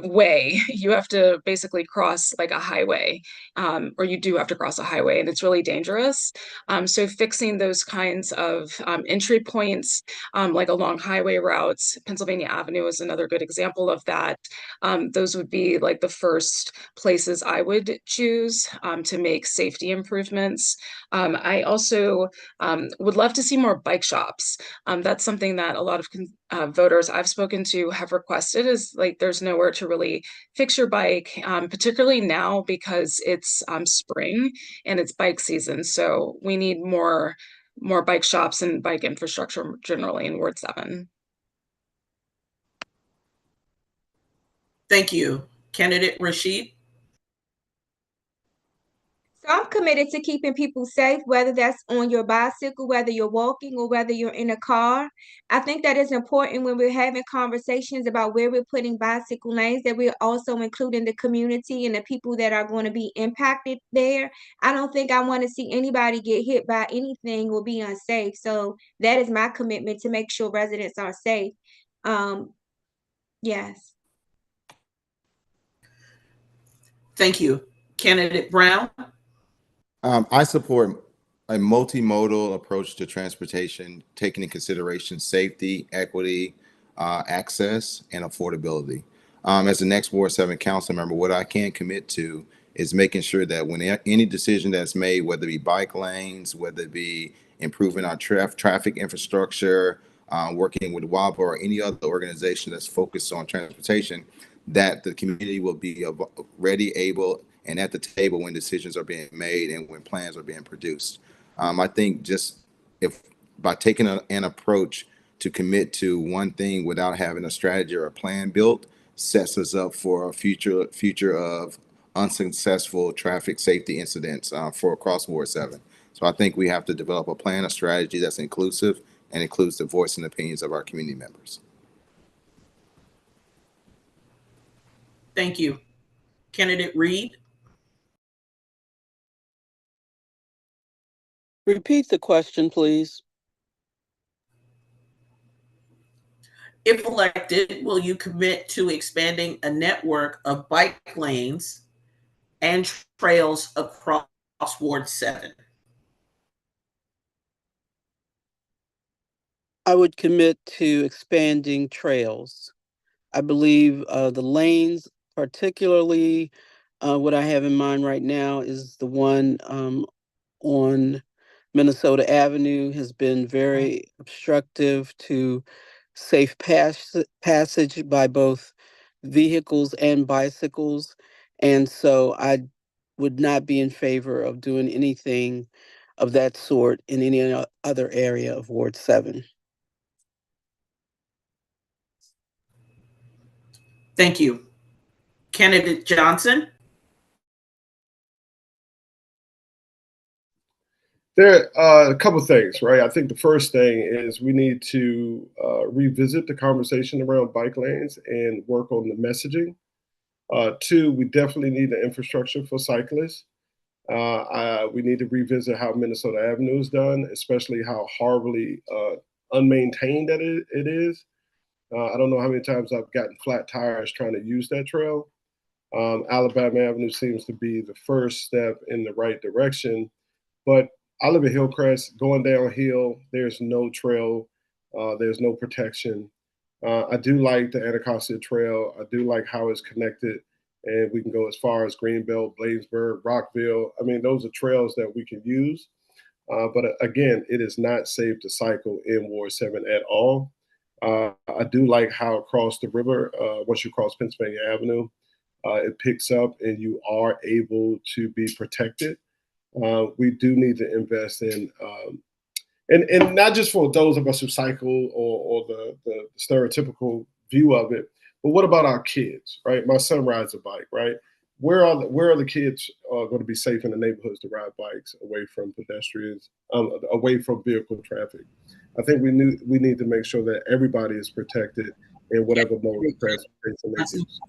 way. You have to basically cross like a highway, or you do have to cross a highway, and it's really dangerous. So fixing those kinds of entry points, like along highway routes, Pennsylvania Avenue is another good example of that. Those would be like the first places I would choose to make safety improvements. I also would love to see more bike shops. That's something that a lot of voters I've spoken to have requested, is like there's nowhere to really fix your bike, particularly now because it's spring and it's bike season. So we need more bike shops and bike infrastructure generally in Ward 7. Thank you. Candidate Rashid? So I'm committed to keeping people safe, whether that's on your bicycle, whether you're walking, or whether you're in a car. I think that is important when we're having conversations about where we're putting bicycle lanes, that we're also including the community and the people that are going to be impacted there. I don't think I want to see anybody get hit by anything or be unsafe. So that is my commitment, to make sure residents are safe. Yes. Thank you. Candidate Brown? I support a multimodal approach to transportation, taking into consideration safety, equity, access, and affordability. As the next Ward 7 council member, what I can commit to is making sure that when any decision that's made, whether it be bike lanes, whether it be improving our traffic infrastructure, working with WAPA or any other organization that's focused on transportation, that the community will be ready, able, and at the table when decisions are being made and when plans are being produced. I think just if by taking an approach to commit to one thing without having a strategy or a plan built, sets us up for a future of unsuccessful traffic safety incidents for across Ward 7. So I think we have to develop a plan, a strategy that's inclusive and includes the voice and opinions of our community members. Thank you. Candidate Reed? Repeat the question, please. If elected, will you commit to expanding a network of bike lanes and trails across Ward 7? I would commit to expanding trails. I believe the lanes, particularly what I have in mind right now is the one on Minnesota Avenue, has been very obstructive to safe passage by both vehicles and bicycles. And so I would not be in favor of doing anything of that sort in any other area of Ward 7. Thank you. Candidate Johnson? There are a couple of things, right? I think the first thing is we need to revisit the conversation around bike lanes and work on the messaging. Two, we definitely need the infrastructure for cyclists. We need to revisit how Minnesota Avenue is done, especially how horribly unmaintained that it is. I don't know how many times I've gotten flat tires trying to use that trail. Alabama Avenue seems to be the first step in the right direction, but I live in Hillcrest. Going downhill, there's no trail, there's no protection. I do like the Anacostia Trail. I do like how it's connected, and we can go as far as Greenbelt, Bladensburg, Rockville. I mean, those are trails that we can use. But again, it is not safe to cycle in Ward 7 at all. I do like how across the river, once you cross Pennsylvania Avenue, it picks up and you are able to be protected. We do need to invest in, and not just for those of us who cycle or the stereotypical view of it, but what about our kids, right? My son rides a bike, right? Where are the kids going to be safe in the neighborhoods to ride bikes away from pedestrians, away from vehicle traffic? I think we need to make sure that everybody is protected in whatever mode of transportation they use.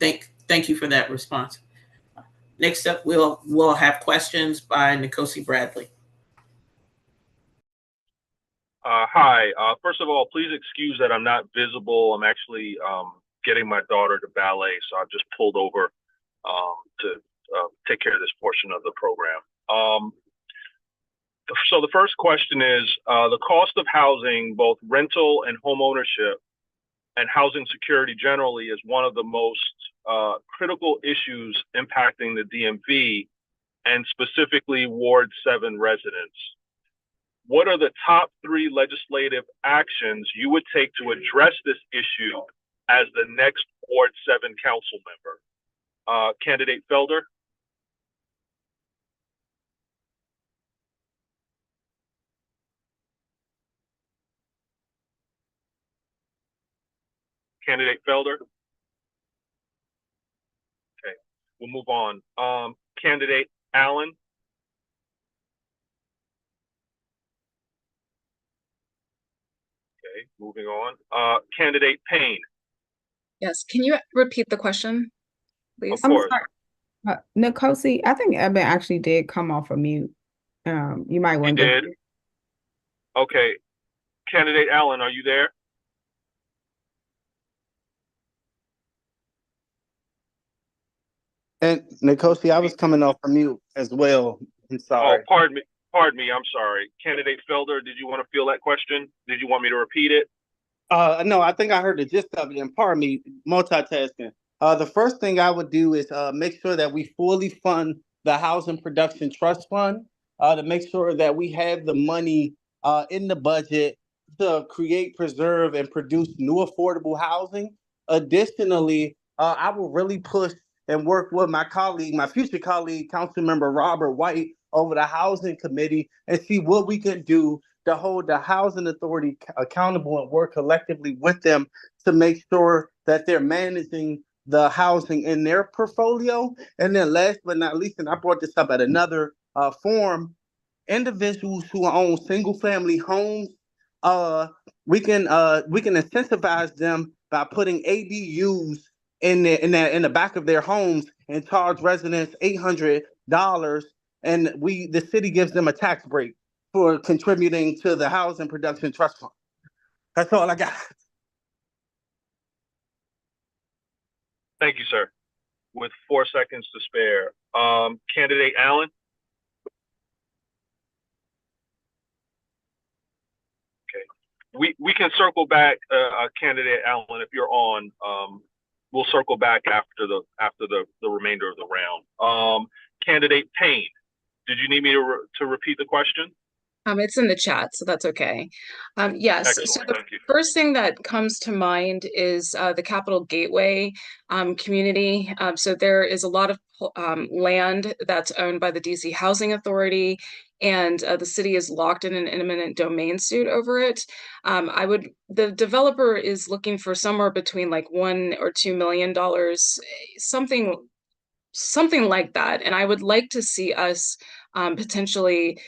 Thank you for that response. Next up, we'll have questions by Nkosi Bradley. Hi. First of all, please excuse that I'm not visible. I'm actually getting my daughter to ballet, so I've just pulled over to take care of this portion of the program. So the first question is, the cost of housing, both rental and home ownership, and housing security generally is one of the most critical issues impacting the DMV and specifically Ward 7 residents. What are the top 3 legislative actions you would take to address this issue as the next Ward 7 council member? Candidate Felder? Candidate Felder? Okay, we'll move on. Candidate Allen? Okay, moving on. Candidate Payne? Yes, can you repeat the question, please? Of course. Nkosi, I think Eben actually did come off of mute. You might want to. Did? Okay. Candidate Allen, are you there? And Nkosi, I was coming off from mute as well. I'm sorry. Oh, pardon me. Pardon me. I'm sorry. Candidate Felder, did you want to field that question? Did you want me to repeat it? No, I think I heard the gist of it, and pardon me, multitasking. The first thing I would do is make sure that we fully fund the Housing Production Trust Fund to make sure that we have the money in the budget to create, preserve, and produce new affordable housing. Additionally, I will really push and work with my colleague, my future colleague, Councilmember Robert White, over the Housing Committee and see what we can do to hold the Housing Authority accountable and work collectively with them to make sure that they're managing the housing in their portfolio. And then last but not least, and I brought this up at another forum, individuals who own single family homes, we can incentivize them by putting ADUs in the back of their homes and charge residents $800, and the city gives them a tax break for contributing to the Housing Production Trust Fund. That's all I got. Thank you, sir. With 4 seconds to spare. Candidate Allen? Okay. We can circle back, Candidate Allen, if you're on. We'll circle back after the remainder of the round. Candidate Payne, did you need me to repeat the question? It's in the chat, so that's okay. Yes, Excellent, so the thank you. first thing that comes to mind is the Capital Gateway community. So there is a lot of land that's owned by the DC Housing Authority, and the city is locked in an eminent domain suit over it. The developer is looking for somewhere between like $1 or $2 million, something like that. And I would like to see us potentially,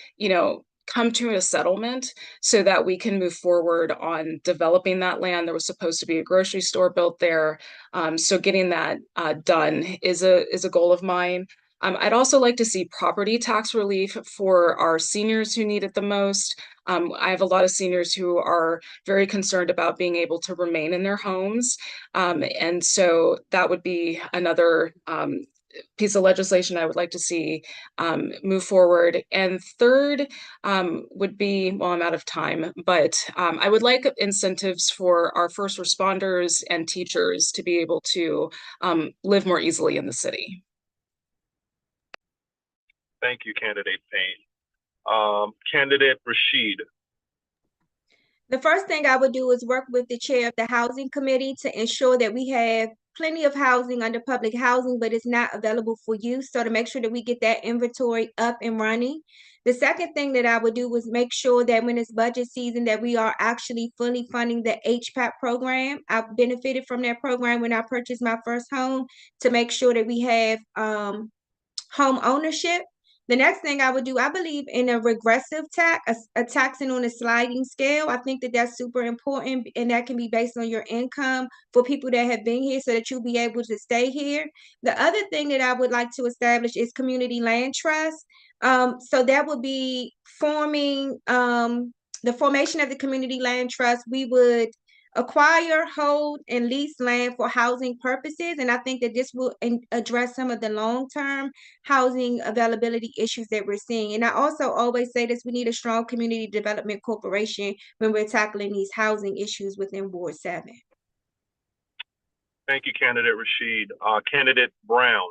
come to a settlement so that we can move forward on developing that land. There was supposed to be a grocery store built there. So getting that done is a goal of mine. I'd also like to see property tax relief for our seniors who need it the most. I have a lot of seniors who are very concerned about being able to remain in their homes. And so that would be another piece of legislation I would like to see move forward. And third would be, well, I'm out of time, but I would like incentives for our first responders and teachers to be able to live more easily in the city. Thank you, Candidate Payne. Candidate Rashid. The first thing I would do is work with the chair of the Housing Committee to ensure that we have plenty of housing under public housing, but it's not available for use. So to make sure that we get that inventory up and running. The second thing that I would do was make sure that when it's budget season that we are actually fully funding the HPAP program. I've benefited from that program when I purchased my first home to make sure that we have home ownership. The next thing I would do, I believe in a regressive tax, a taxing on a sliding scale. I think that that's super important, and that can be based on your income for people that have been here so that you'll be able to stay here. The other thing that I would like to establish is community land trust. So that would be forming the formation of the community land trust. We would acquire, hold, and lease land for housing purposes. And I think that this will address some of the long-term housing availability issues that we're seeing. And I also always say this, we need a strong community development corporation when we're tackling these housing issues within Ward 7. Thank you, Candidate Rashid. Candidate Brown.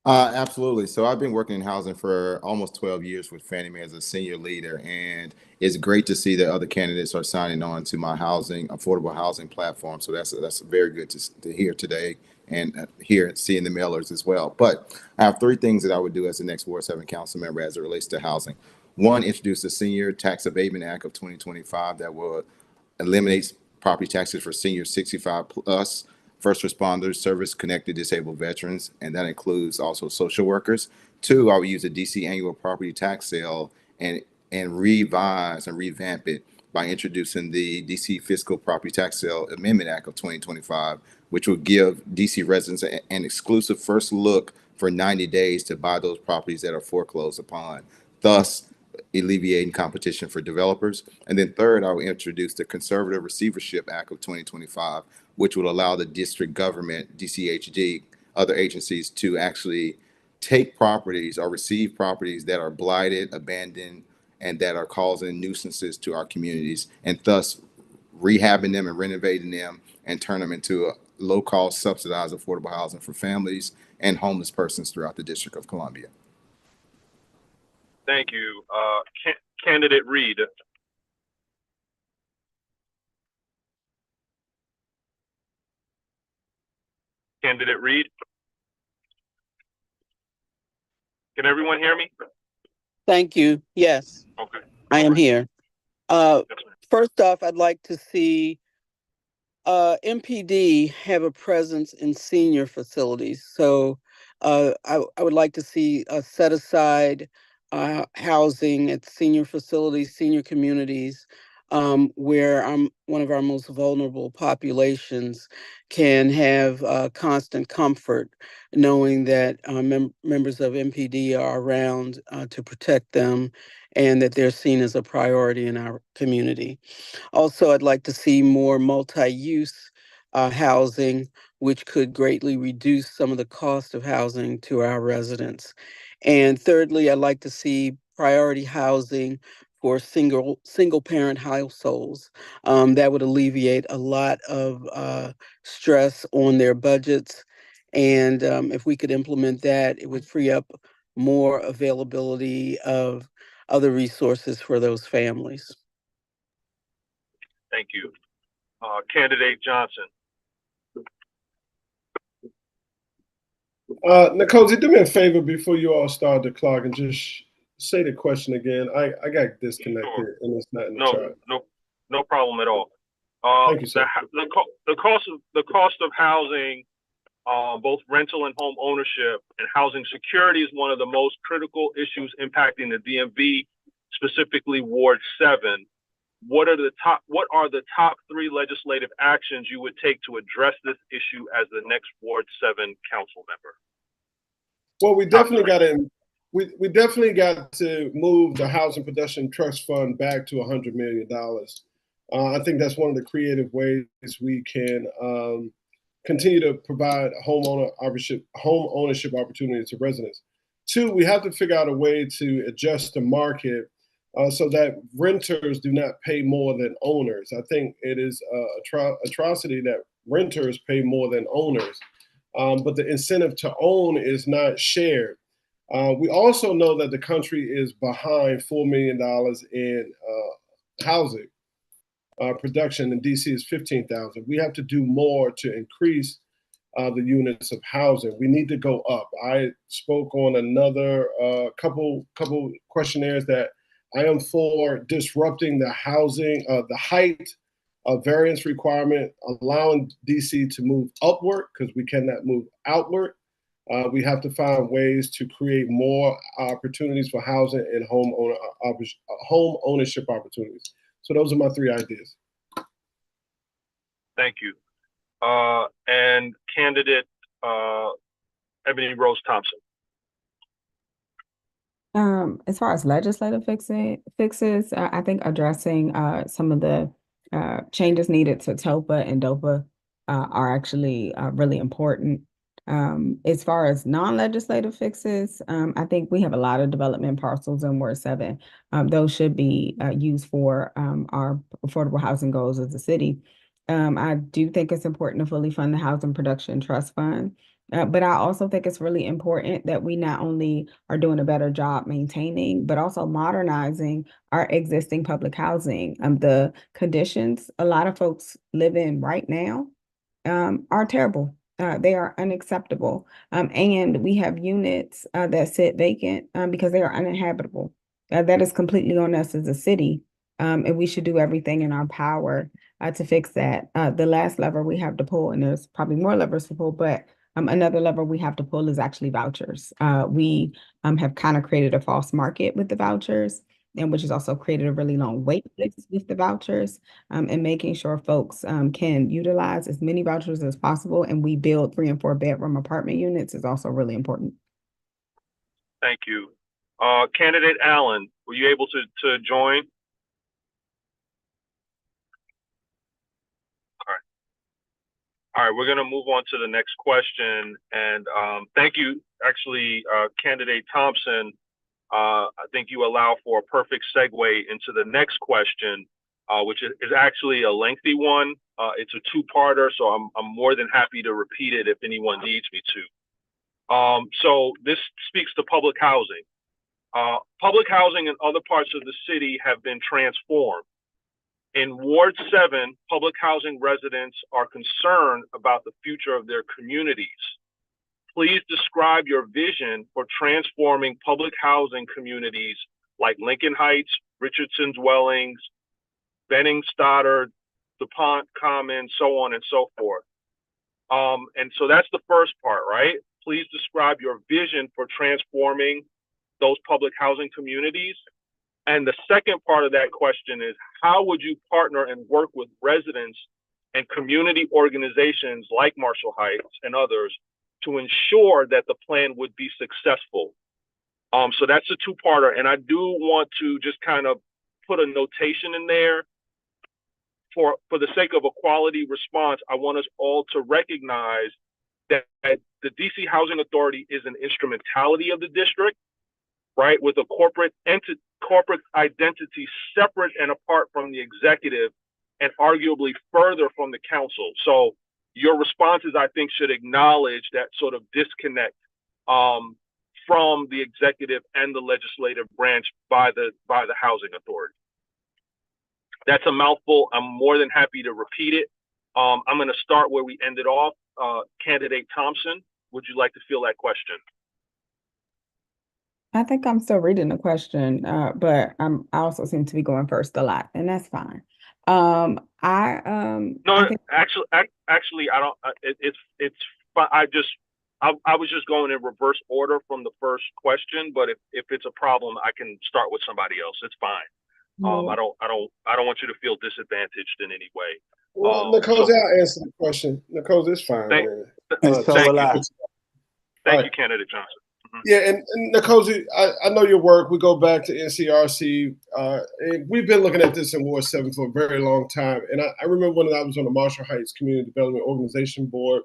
Absolutely. So I've been working in housing for almost 12 years with Fannie Mae as a senior leader, and it's great to see that other candidates are signing on to my affordable housing platform. So that's very good to hear today, and seeing the mailers as well. But I have three things that I would do as the next Ward 7 council member as it relates to housing. One, introduce the Senior Tax Abatement Act of 2025 that will eliminate property taxes for seniors 65 plus, first responders, service-connected disabled veterans, and that includes also social workers. Two, I would use the DC annual property tax sale and revise and revamp it by introducing the DC Fiscal Property Tax Sale Amendment Act of 2025, which will give DC residents an exclusive first look for 90 days to buy those properties that are foreclosed upon, thus alleviating competition for developers. And then third, I will introduce the Conservative Receivership Act of 2025, which would allow the district government, DCHD, other agencies to actually take properties or receive properties that are blighted, abandoned, and that are causing nuisances to our communities, and thus rehabbing them and renovating them and turn them into a low-cost, subsidized, affordable housing for families and homeless persons throughout the District of Columbia. Thank you. Candidate Reed. Candidate Reed. Can everyone hear me? Thank you. Yes, Okay. I am here. First off, I'd like to see MPD have a presence in senior facilities. So I would like to see set aside housing at senior facilities, senior communities, where one of our most vulnerable populations can have constant comfort knowing that members of MPD are around to protect them and that they're seen as a priority in our community. Also, I'd like to see more multi-use housing, which could greatly reduce some of the cost of housing to our residents. And thirdly, I'd like to see priority housing for single parent households. That would alleviate a lot of stress on their budgets. And if we could implement that, it would free up more availability of other resources for those families. Thank you. Candidate Johnson. Nicosi, do me a favor before you all start the clock and just say the question again. I got disconnected. Sure. And it's not in the chat. No problem at all. Thank you, sir. The cost of housing, both rental and home ownership, and housing security is one of the most critical issues impacting the DMV, specifically Ward 7. What are the top three legislative actions you would take to address this issue as the next Ward 7 council member? Well, we definitely got to move the Housing Production Trust Fund back to $100 million. I think that's one of the creative ways we can continue to provide home ownership opportunities to residents. Two, we have to figure out a way to adjust the market so that renters do not pay more than owners. I think it is an atrocity that renters pay more than owners, but the incentive to own is not shared. We also know that the country is behind $4 million in housing production, and DC is 15,000. We have to do more to increase the units of housing. We need to go up. I spoke on another couple questionnaires that I am for disrupting the housing, the height variance requirement, allowing DC to move upward because we cannot move outward. We have to find ways to create more opportunities for housing and home ownership opportunities. So those are my 3 ideas. Thank you. And candidate Ebony Rose Thompson. As far as legislative fixes, I think addressing some of the changes needed to TOPA and DOPA are actually really important. As far as non-legislative fixes, I think we have a lot of development parcels in Ward 7. Those should be used for our affordable housing goals as a city. I do think it's important to fully fund the Housing Production Trust Fund. But I also think it's really important that we not only are doing a better job maintaining, but also modernizing our existing public housing. The conditions a lot of folks live in right now are terrible. They are unacceptable. And we have units that sit vacant because they are uninhabitable. That is completely on us as a city. And we should do everything in our power to fix that. The last lever we have to pull, and there's probably more levers to pull, but another lever we have to pull is actually vouchers. We have kind of created a false market with the vouchers, and which has also created a really long wait list with the vouchers, and making sure folks can utilize as many vouchers as possible, and we build 3 and 4 bedroom apartment units is also really important. Thank you. Candidate Allen, were you able to join? All right, we're going to move on to the next question. And thank you, actually, Candidate Thompson. I think you allow for a perfect segue into the next question, which is actually a lengthy one. It's a 2-parter, so I'm more than happy to repeat it if anyone needs me to. So this speaks to public housing. Public housing in other parts of the city have been transformed. In Ward 7, public housing residents are concerned about the future of their communities. Please describe your vision for transforming public housing communities like Lincoln Heights, Richardson Dwellings, Benning Stoddard, DuPont Commons, so on and so forth. And so that's the first part, right? Please describe your vision for transforming those public housing communities. And the second part of that question is, how would you partner and work with residents and community organizations like Marshall Heights and others to ensure that the plan would be successful? So that's a 2-parter. And I do want to just kind of put a notation in there. For the sake of a quality response, I want us all to recognize that the DC Housing Authority is an instrumentality of the district, right, with a corporate identity separate and apart from the executive and arguably further from the council. So your responses, I think, should acknowledge that sort of disconnect from the executive and the legislative branch by the Housing Authority. That's a mouthful. I'm more than happy to repeat it. I'm going to start where we ended off. Candidate Thompson, would you like to field that question? I think I'm still reading the question, but I also seem to be going first a lot, and that's fine. No, actually, I don't. It's fine. I was just going in reverse order from the first question, but if it's a problem, I can start with somebody else. It's fine. I don't want you to feel disadvantaged in any way. Well, Nicole, I'll answer the question. Nicole, it's fine. Thank you, Candidate Johnson. Mm-hmm. Yeah, and Nicole, I know your work. We go back to NCRC, and we've been looking at this in Ward 7 for a very long time. And I remember when I was on the Marshall Heights Community Development Organization Board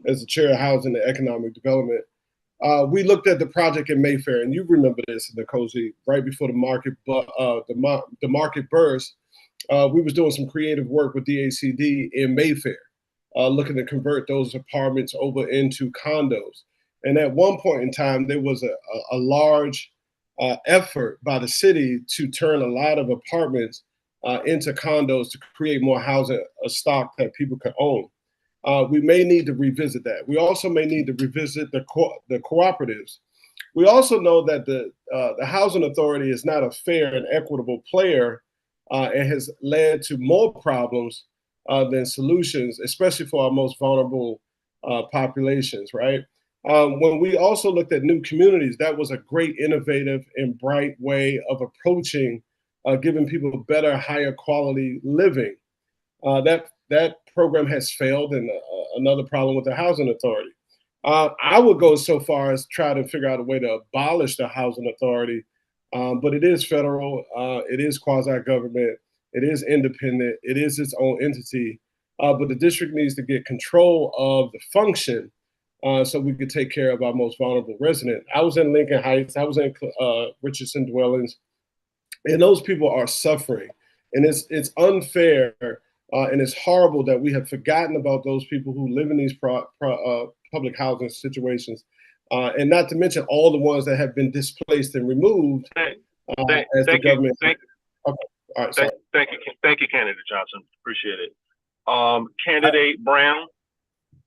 as the chair of Housing and Economic Development. We looked at the project in Mayfair, and you remember this, Nicole, right before the market burst. We was doing some creative work with DHCD in Mayfair, looking to convert those apartments over into condos. And at one point in time, there was a large effort by the city to turn a lot of apartments into condos to create more housing stock that people could own. We may need to revisit that. We also may need to revisit the cooperatives. We also know that the Housing Authority is not a fair and equitable player and has led to more problems than solutions, especially for our most vulnerable populations, right? When we also looked at new communities, that was a great, innovative, and bright way of approaching giving people better, higher quality living. That program has failed, and another problem with the housing authority. I would go so far as try to figure out a way to abolish the housing authority, but it is federal, it is quasi-government, it is independent, it is its own entity, but the district needs to get control of the function so we could take care of our most vulnerable resident. I was in Lincoln Heights, I was in Richardson dwellings, and those people are suffering, and it's unfair and it's horrible that we have forgotten about those people who live in these public housing situations, and not to mention all the ones that have been displaced and removed as the government. Okay. All right, sorry. Thank you, Candidate Johnson. Appreciate it. Candidate Brown.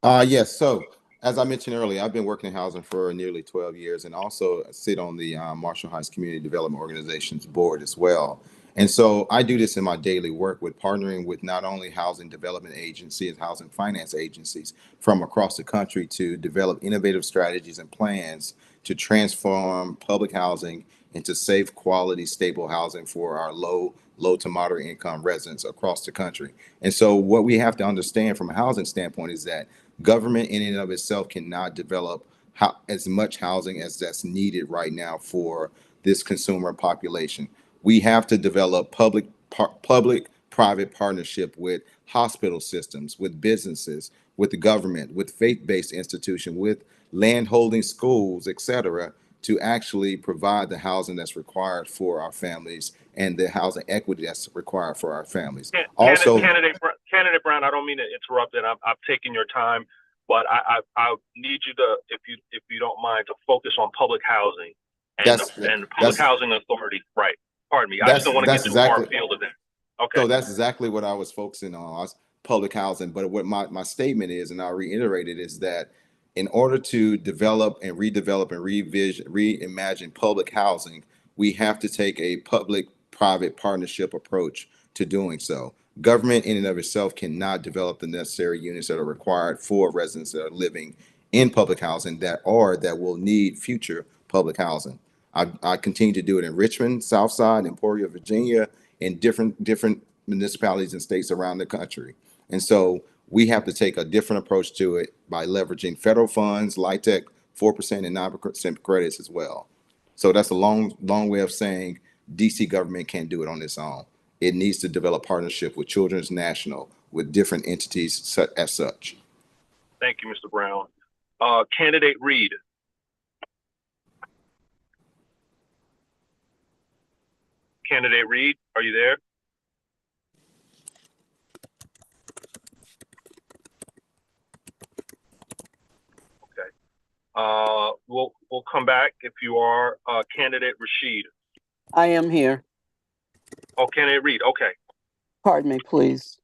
Yes. So as I mentioned earlier, I've been working in housing for nearly 12 years and also sit on the Marshall Heights Community Development Organization's board as well. And so I do this in my daily work with partnering with not only housing development agencies, housing finance agencies from across the country to develop innovative strategies and plans to transform public housing into safe, quality, stable housing for our low to moderate income residents across the country. And so what we have to understand from a housing standpoint is that government in and of itself cannot develop as much housing as that's needed right now for this consumer population. We have to develop public-private partnership with hospital systems, with businesses, with the government, with faith-based institutions, with land holding schools, et cetera, to actually provide the housing that's required for our families and the housing equity that's required for our families. Also, Candidate Brown, I don't mean to interrupt it. I've taken your time, but I need you to, if you don't mind, to focus on public housing and the public housing authority. Right. Pardon me. I just don't want to get too far afield of that. Okay. So that's exactly what I was focusing on, public housing. But what my statement is, and I'll reiterate it, is that in order to develop and redevelop and reimagine public housing, we have to take a public-private partnership approach to doing so. Government in and of itself cannot develop the necessary units that are required for residents that are living in public housing that will need future public housing. I continue to do it in Richmond, Southside, Emporia, Virginia, in different municipalities and states around the country. And so we have to take a different approach to it by leveraging federal funds, LIHTC, 4% and 9% credits as well. So that's a long way of saying DC government can't do it on its own. It needs to develop partnership with Children's National, with different entities as such. Thank you, Mr. Brown. Candidate Reed. Candidate Reed, are you there? Okay. We'll come back if you are. Candidate Rashid. I am here. Oh, Candidate Reed. Okay. Pardon me, please.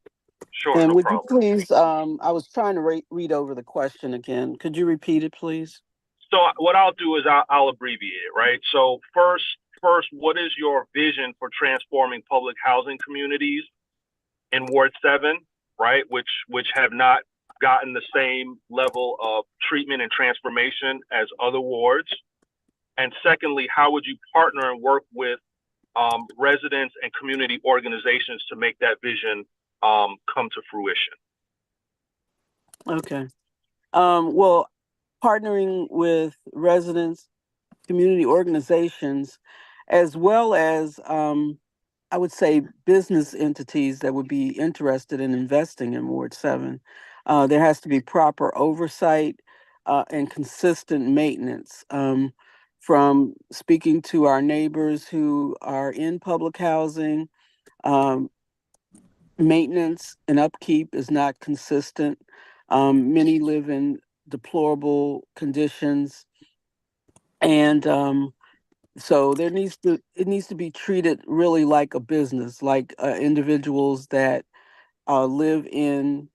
Sure. And no would problem. you please, I was trying to read over the question again. Could you repeat it, please? So what I'll do is I'll abbreviate it, right? So first, what is your vision for transforming public housing communities in Ward 7, right? Which have not gotten the same level of treatment and transformation as other wards. And secondly, how would you partner and work with residents and community organizations to make that vision come to fruition? Okay. Well, partnering with residents, community organizations, as well as I would say business entities that would be interested in investing in Ward 7. There has to be proper oversight and consistent maintenance. From speaking to our neighbors who are in public housing, maintenance and upkeep is not consistent. Many live in deplorable conditions, and so it needs to be treated really like a business, like individuals that live in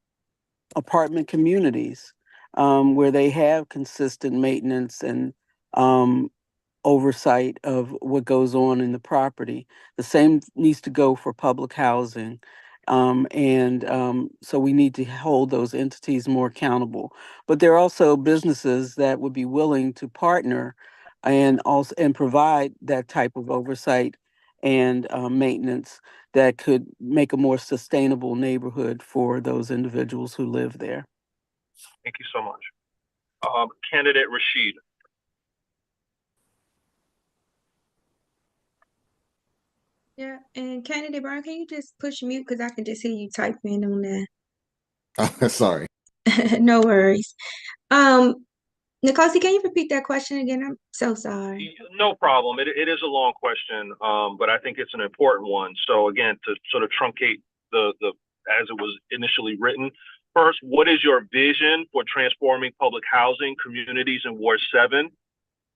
apartment communities where they have consistent maintenance and oversight of what goes on in the property. The same needs to go for public housing. So we need to hold those entities more accountable. But there are also businesses that would be willing to partner and provide that type of oversight and maintenance that could make a more sustainable neighborhood for those individuals who live there. Thank you so much. Candidate Rashid. Yeah, and Candidate Brown, can you just push mute because I can just hear you typing on there. Sorry. No worries. Nicosi, can you repeat that question again? I'm so sorry. No problem. It is a long question, but I think it's an important one. So again, to sort of truncate the as it was initially written, first, what is your vision for transforming public housing communities in Ward 7?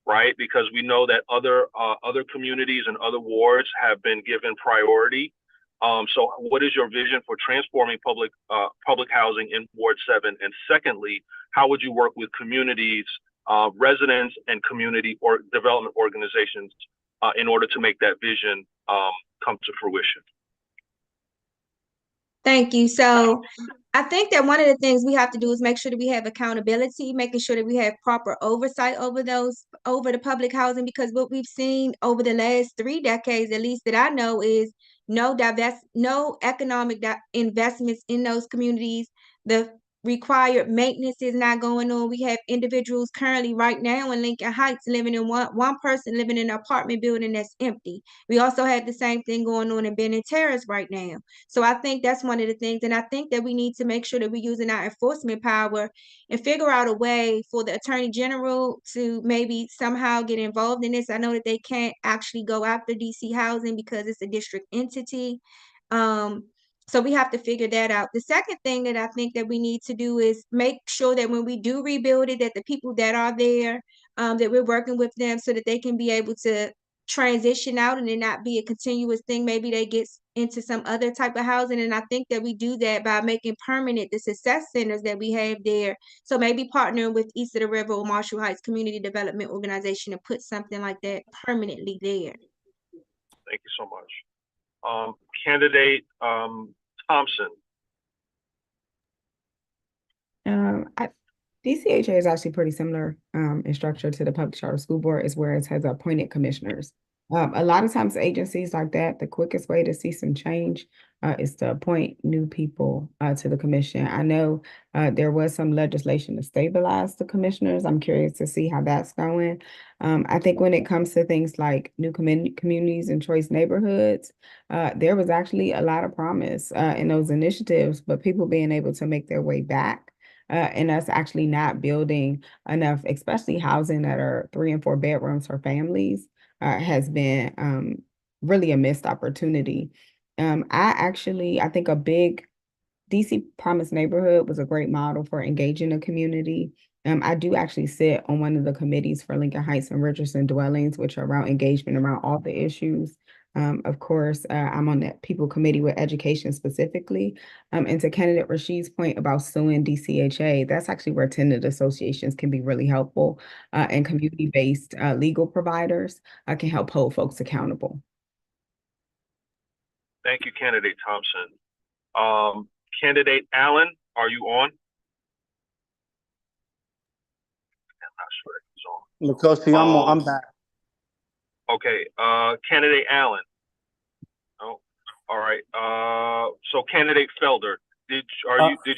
Right, because we know that other communities and other wards have been given priority. So what is your vision for transforming public housing in Ward 7? And secondly, how would you work with communities, residents, and community or development organizations in order to make that vision come to fruition? Thank you. So I think that one of the things we have to do is make sure that we have accountability, making sure that we have proper oversight over the public housing, because what we've seen over the last 3 decades, at least that I know, is no economic investments in those communities. The required maintenance is not going on. We have individuals currently right now in Lincoln Heights living in one person living in an apartment building that's empty. We also have the same thing going on in Bennett Terrace right now. So I think that's one of the things. And I think that we need to make sure that we're using our enforcement power and figure out a way for the Attorney General to maybe somehow get involved in this. I know that they can't actually go after DC Housing because it's a district entity. So we have to figure that out. The second thing that I think that we need to do is make sure that when we do rebuild it, that the people that are there, that we're working with them so that they can be able to transition out and it not be a continuous thing. Maybe they get into some other type of housing. And I think that we do that by making permanent the success centers that we have there. So maybe partnering with East of the River or Marshall Heights Community Development Organization to put something like that permanently there. Thank you so much. Candidate Thompson. DCHA is actually pretty similar in structure to the Public Charter School Board, is where it has appointed commissioners. A lot of times agencies like that, the quickest way to see some change is to appoint new people to the commission. I know there was some legislation to stabilize the commissioners. I'm curious to see how that's going. I think when it comes to things like new communities and choice neighborhoods, there was actually a lot of promise in those initiatives, but people being able to make their way back and us actually not building enough, especially housing that are 3 and 4 bedrooms for families, has been really a missed opportunity. I think a big DC Promise neighborhood was a great model for engaging the community. I do actually sit on one of the committees for Lincoln Heights and Richardson dwellings, which are around engagement around all the issues. Of course, I'm on that people committee with education specifically. And to candidate Rashid's point about suing DCHA, that's actually where tenant associations can be really helpful, and community-based legal providers can help hold folks accountable. Thank you, Candidate Thompson. Candidate Allen, are you on? I'm not sure if he's on. Nicosi, I'm back. Okay, Candidate Allen. Oh, all right. So Candidate Felder, did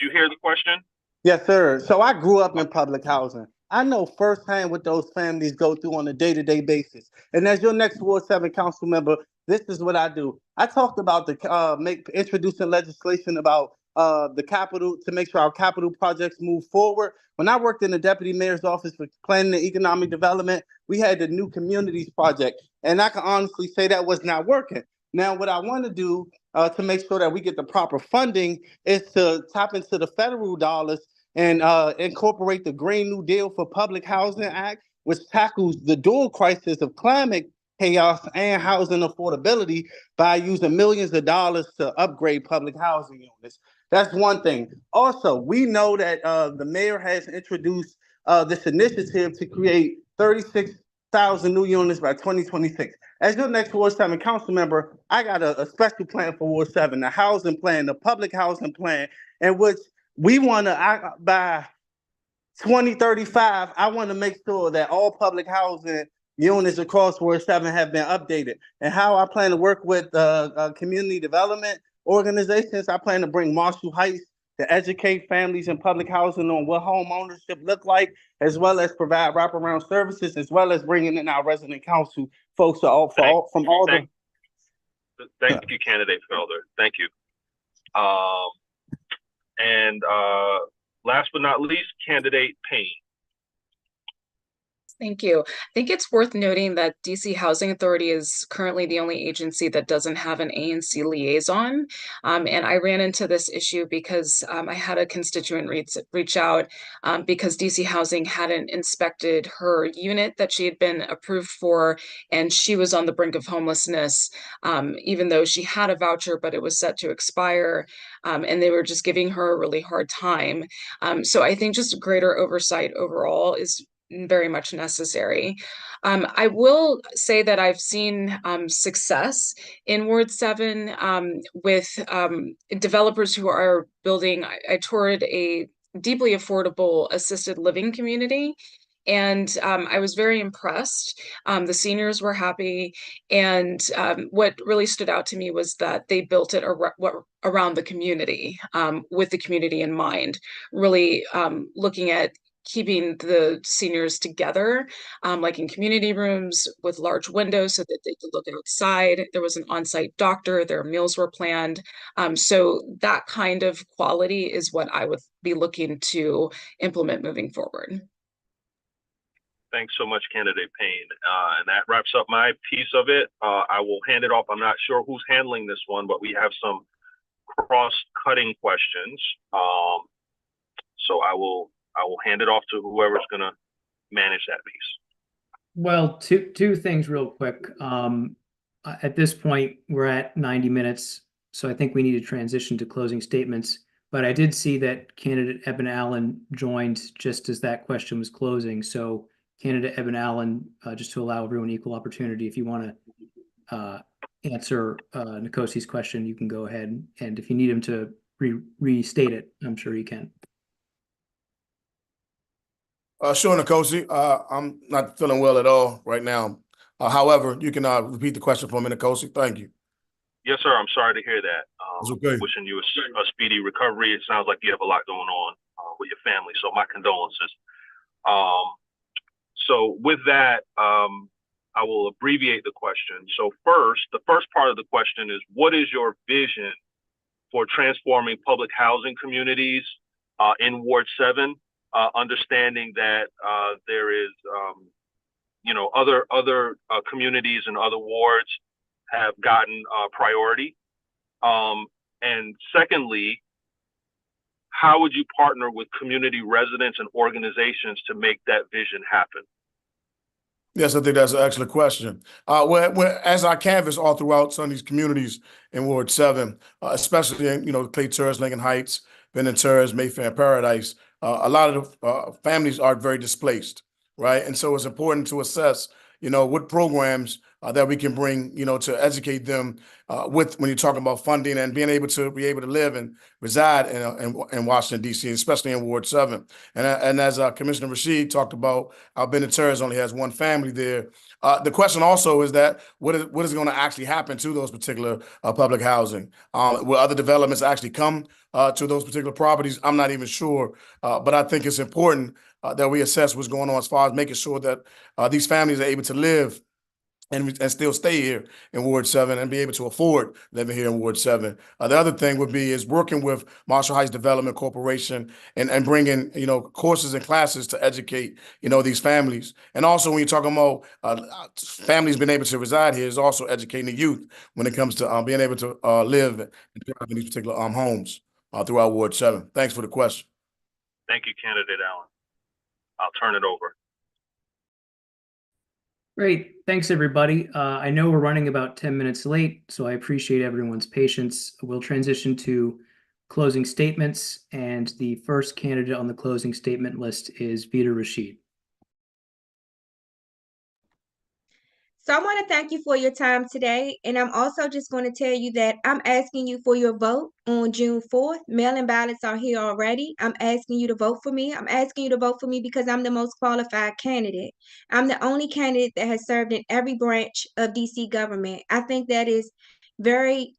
you hear the question? Yes, sir. So I grew up in public housing. I know firsthand what those families go through on a day-to-day basis. And as your next Ward 7 council member, this is what I do. I talked about introducing legislation about the capital to make sure our capital projects move forward. When I worked in the deputy mayor's office for planning and economic development, we had the New Communities Project. And I can honestly say that was not working. Now, what I want to do to make sure that we get the proper funding is to tap into the federal dollars and incorporate the Green New Deal for Public Housing Act, which tackles the dual crisis of climate chaos and housing affordability by using millions of dollars to upgrade public housing units. That's one thing. Also, we know that the mayor has introduced this initiative to create 36 1,000 new units by 2026. As your next Ward 7 council member, I got a special plan for Ward 7, a housing plan, a public housing plan, in which we want to, by 2035, I want to make sure that all public housing units across Ward 7 have been updated. And how I plan to work with community development organizations, I plan to bring Marshall Heights to educate families in public housing on what home ownership look like, as well as provide wraparound services, as well as bringing in our resident council folks from all the. Thank you, Candidate Felder. Thank you. And last but not least, Candidate Payne. Thank you. I think it's worth noting that DC Housing Authority is currently the only agency that doesn't have an ANC liaison. And I ran into this issue because I had a constituent reach out because DC Housing hadn't inspected her unit that she had been approved for, and she was on the brink of homelessness, even though she had a voucher, but it was set to expire, and they were just giving her a really hard time. So I think just greater oversight overall is very much necessary. I will say that I've seen success in Ward 7 with developers who are building. I toured a deeply affordable assisted living community, and I was very impressed. The seniors were happy, and what really stood out to me was that they built it around the community, with the community in mind, really looking at keeping the seniors together, like in community rooms with large windows so that they could look outside. There was an on-site doctor, their meals were planned. So that kind of quality is what I would be looking to implement moving forward. Thanks so much, Candidate Payne. And that wraps up my piece of it. I will hand it off. I'm not sure who's handling this one, but we have some cross-cutting questions. So I will hand it off to whoever's going to manage that piece. Well, two things real quick. At this point, we're at 90 minutes, so I think we need to transition to closing statements. But I did see that candidate Eben Allen joined just as that question was closing. So candidate Eben Allen, just to allow everyone equal opportunity, if you want to answer Nikosi's question, you can go ahead. And if you need him to restate it, I'm sure he can. Sure, Nikosi. I'm not feeling well at all right now. However, you can repeat the question for me, Nikosi. Thank you. Yes, sir. I'm sorry to hear that. It's okay. Wishing you a speedy recovery. It sounds like you have a lot going on with your family, so my condolences. So with that, I will abbreviate the question. So the first part of the question is, what is your vision for transforming public housing communities in Ward 7? Understanding that there is, other communities and other wards have gotten priority. And secondly, how would you partner with community residents and organizations to make that vision happen? Yes, I think that's an excellent question. As I canvass all throughout some of these communities in Ward 7, especially in, Clay Terrace, Lincoln Heights, Benton Terrace, Mayfair, and Paradise, a lot of the families are very displaced, right? And so it's important to assess, what programs that we can bring, to educate them when you're talking about funding and being able to live and reside in Washington, D.C., especially in Ward 7. And as Commissioner Rashid talked about, Benton Terrace only has one family there. The question also is that what is going to actually happen to those particular public housing? Will other developments actually come to those particular properties? I'm not even sure, but I think it's important that we assess what's going on as far as making sure that these families are able to live and still stay here in Ward 7 and be able to afford living here in Ward 7. The other thing would be is working with Marshall Heights Development Corporation and bringing, courses and classes to educate, these families. And also when you're talking about families being able to reside here, is also educating the youth when it comes to being able to live and thrive in these particular homes throughout Ward 7. Thanks for the question. Thank you, Candidate Allen. I'll turn it over. Great. Thanks, everybody. I know we're running about 10 minutes late, so I appreciate everyone's patience. We'll transition to closing statements, and the first candidate on the closing statement list is Vida Rashid. So I want to thank you for your time today. And I'm also just going to tell you that I'm asking you for your vote on June 4th. Mail-in ballots are here already. I'm asking you to vote for me. I'm asking you to vote for me because I'm the most qualified candidate. I'm the only candidate that has served in every branch of DC government. I think that is very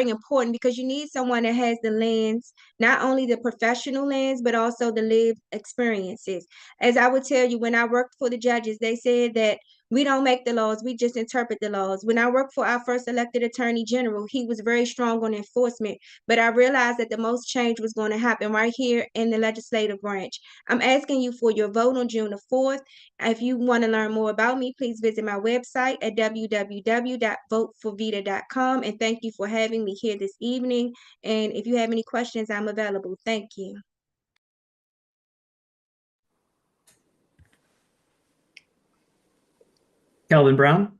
important because you need someone that has the lens, not only the professional lens, but also the lived experiences. As I would tell you, when I worked for the judges, they said that we don't make the laws, we just interpret the laws. When I worked for our first elected attorney general, he was very strong on enforcement, but I realized that the most change was going to happen right here in the legislative branch. I'm asking you for your vote on June the 4th. If you want to learn more about me, please visit my website at www.voteforvita.com. And thank you for having me here this evening. And if you have any questions, I'm available. Thank you. Kelvin Brown.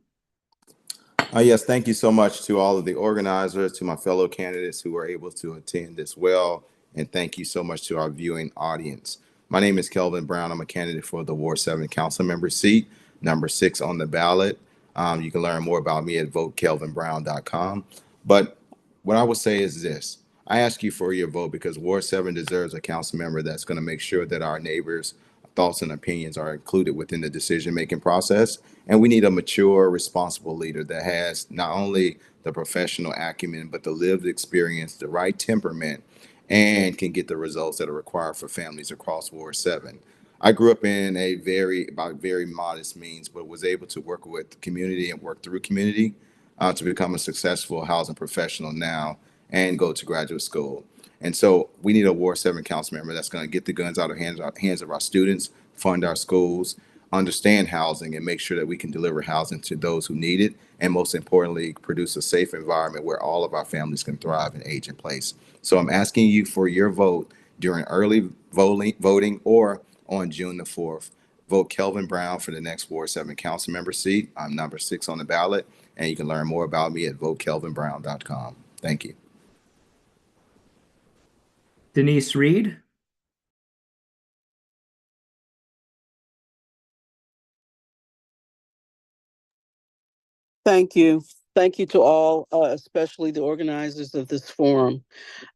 Yes, thank you so much to all of the organizers, to my fellow candidates who were able to attend as well. And thank you so much to our viewing audience. My name is Kelvin Brown. I'm a candidate for the Ward 7 council member seat, number 6 on the ballot. You can learn more about me at votekelvinbrown.com. But what I would say is this. I ask you for your vote because Ward 7 deserves a council member that's going to make sure that our neighbors' thoughts and opinions are included within the decision-making process. And we need a mature, responsible leader that has not only the professional acumen, but the lived experience, the right temperament, and can get the results that are required for families across Ward 7. I grew up in a very modest means, but was able to work with the community and work through community to become a successful housing professional now and go to graduate school. And so we need a Ward 7 council member that's going to get the guns out of the hands of our students, fund our schools, understand housing, and make sure that we can deliver housing to those who need it, and most importantly, produce a safe environment where all of our families can thrive and age in place. So I'm asking you for your vote during early voting or on June the 4th. Vote Kelvin Brown for the next Ward 7 council member seat. I'm number 6 on the ballot, and you can learn more about me at votekelvinbrown.com. Thank you. Denise Reed. Thank you. Thank you to all, especially the organizers of this forum.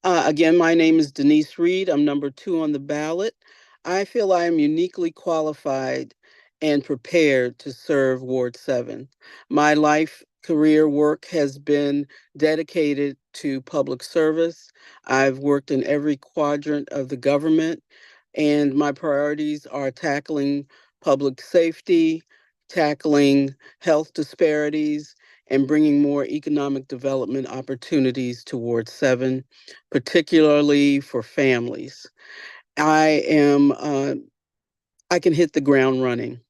Again, my name is Denise Reed. I'm number 2 on the ballot. I feel I am uniquely qualified and prepared to serve Ward 7. My life, career, work has been dedicated to public service. I've worked in every quadrant of the government, and my priorities are tackling public safety, tackling health disparities, and bringing more economic development opportunities to Ward 7, particularly for families. I can hit the ground running.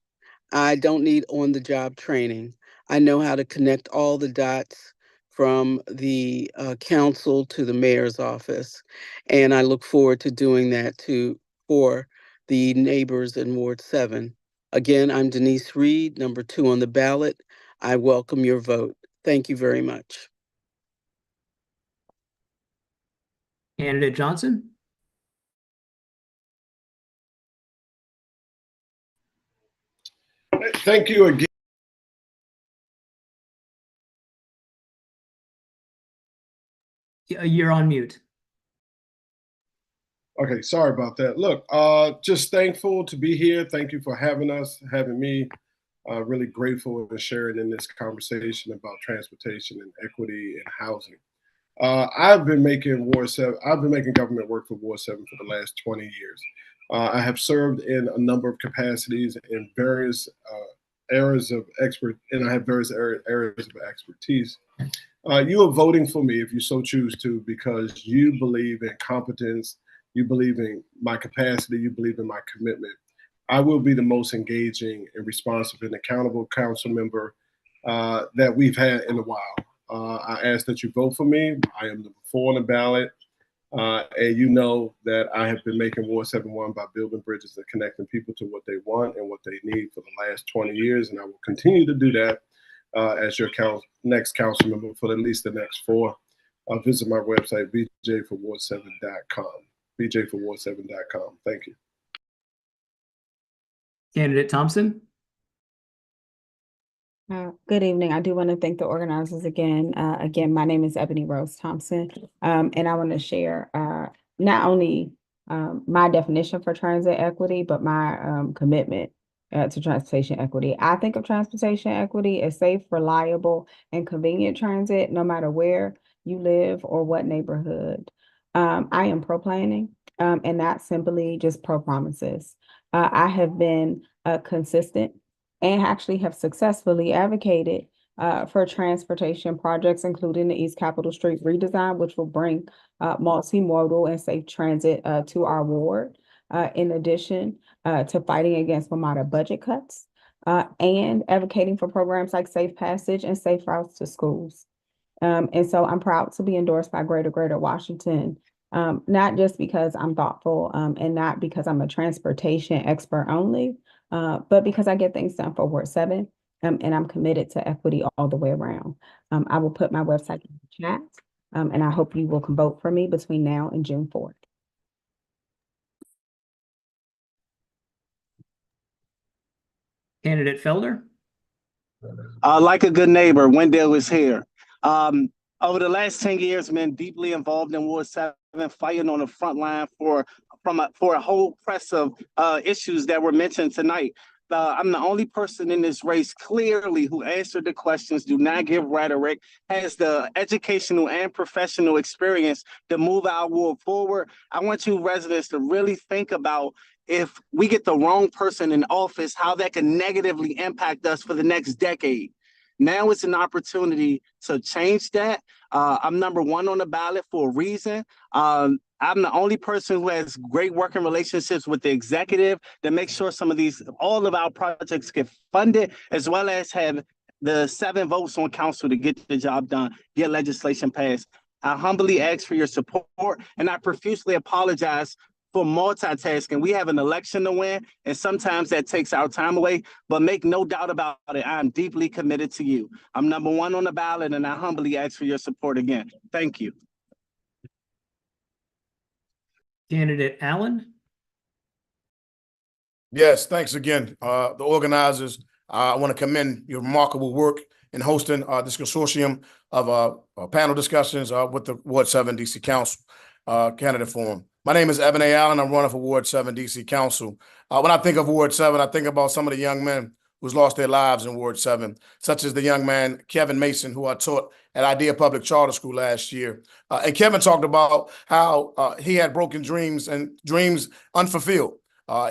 I don't need on-the-job training. I know how to connect all the dots from the council to the mayor's office, and I look forward to doing that for the neighbors in Ward 7. Again, I'm Denise Reed, number 2 on the ballot. I welcome your vote. Thank you very much. Candidate Johnson. Thank you again. You're on mute. Okay, sorry about that. Look, just thankful to be here. Thank you for having us, having me. Really grateful and sharing in this conversation about transportation and equity and housing. I've been making government work for Ward 7 for the last 20 years. I have served in a number of capacities in various areas of and I have various areas of expertise. You are voting for me if you so choose to, because you believe in competence, you believe in my capacity, you believe in my commitment. I will be the most engaging and responsive and accountable council member that we've had in a while. I ask that you vote for me. I am number 4 on the ballot. And you know that I have been making Ward 7 by building bridges and connecting people to what they want and what they need for the last 20 years. And I will continue to do that as your next council member for at least the next 4. Visit my website, bjforward7.com. bjforward7.com. Thank you. Candidate Thompson. Good evening. I do want to thank the organizers again. Again, my name is Ebony Rose Thompson, and I want to share not only my definition for transit equity, but my commitment to transportation equity. I think of transportation equity as safe, reliable, and convenient transit, no matter where you live or what neighborhood. I am pro planning, and not simply just pro promises. I have been consistent and actually have successfully advocated for transportation projects, including the East Capitol Street redesign, which will bring multimodal and safe transit to our ward. In addition to fighting against WMATA budget cuts and advocating for programs like Safe Passage and Safe Routes to Schools. And so I'm proud to be endorsed by Greater Washington, not just because I'm thoughtful and not because I'm a transportation expert only, but because I get things done for Ward 7, and I'm committed to equity all the way around. I will put my website in the chat, and I hope you will vote for me between now and June 4th. Candidate Felder? Like a good neighbor, Wendell is here. Over the last 10 years, been deeply involved in Ward 7, fighting on the front line for a whole press of issues that were mentioned tonight. I'm the only person in this race clearly who answered the questions, do not give rhetoric, has the educational and professional experience to move our ward forward. I want you residents to really think about if we get the wrong person in office, how that can negatively impact us for the next decade. Now it's an opportunity to change that. I'm number one on the ballot for a reason. I'm the only person who has great working relationships with the executive to make sure all of our projects get funded, as well as have the 7 votes on council to get the job done, get legislation passed. I humbly ask for your support, and I profusely apologize for multitasking. We have an election to win, and sometimes that takes our time away, but make no doubt about it, I'm deeply committed to you. I'm number one on the ballot, and I humbly ask for your support again. Thank you. Candidate Allen? Yes, thanks again, the organizers. I want to commend your remarkable work in hosting this consortium of panel discussions with the Ward 7 DC Council candidate forum. My name is Evan A. Allen. I'm running for Ward 7 DC Council. When I think of Ward 7, I think about some of the young men who's lost their lives in Ward 7, such as the young man, Kevin Mason, who I taught at Idea Public Charter School last year. And Kevin talked about how he had broken dreams and dreams unfulfilled.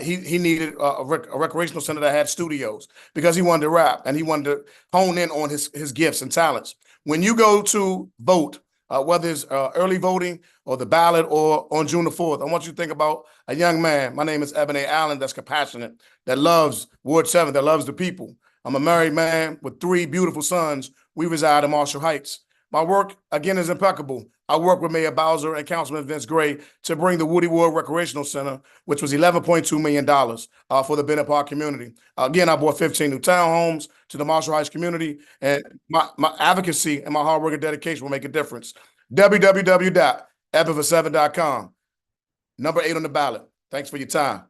He needed a recreational center that had studios because he wanted to rap and he wanted to hone in on his gifts and talents. When you go to vote, whether it's early voting or the ballot or on June the 4th, I want you to think about a young man. My name is Evan A. Allen, that's compassionate, that loves Ward 7, that loves the people. I'm a married man with 3 beautiful sons. We reside in Marshall Heights. My work, again, is impeccable. I work with Mayor Bowser and Councilman Vince Gray to bring the Woody Ward Recreational Center, which was $11.2 million for the Bennett Park community. Again, I bought 15 new townhomes to the Marshall Heights community, and my advocacy and my hard work and dedication will make a difference. www.evanfor7.com. Number 8 on the ballot. Thanks for your time.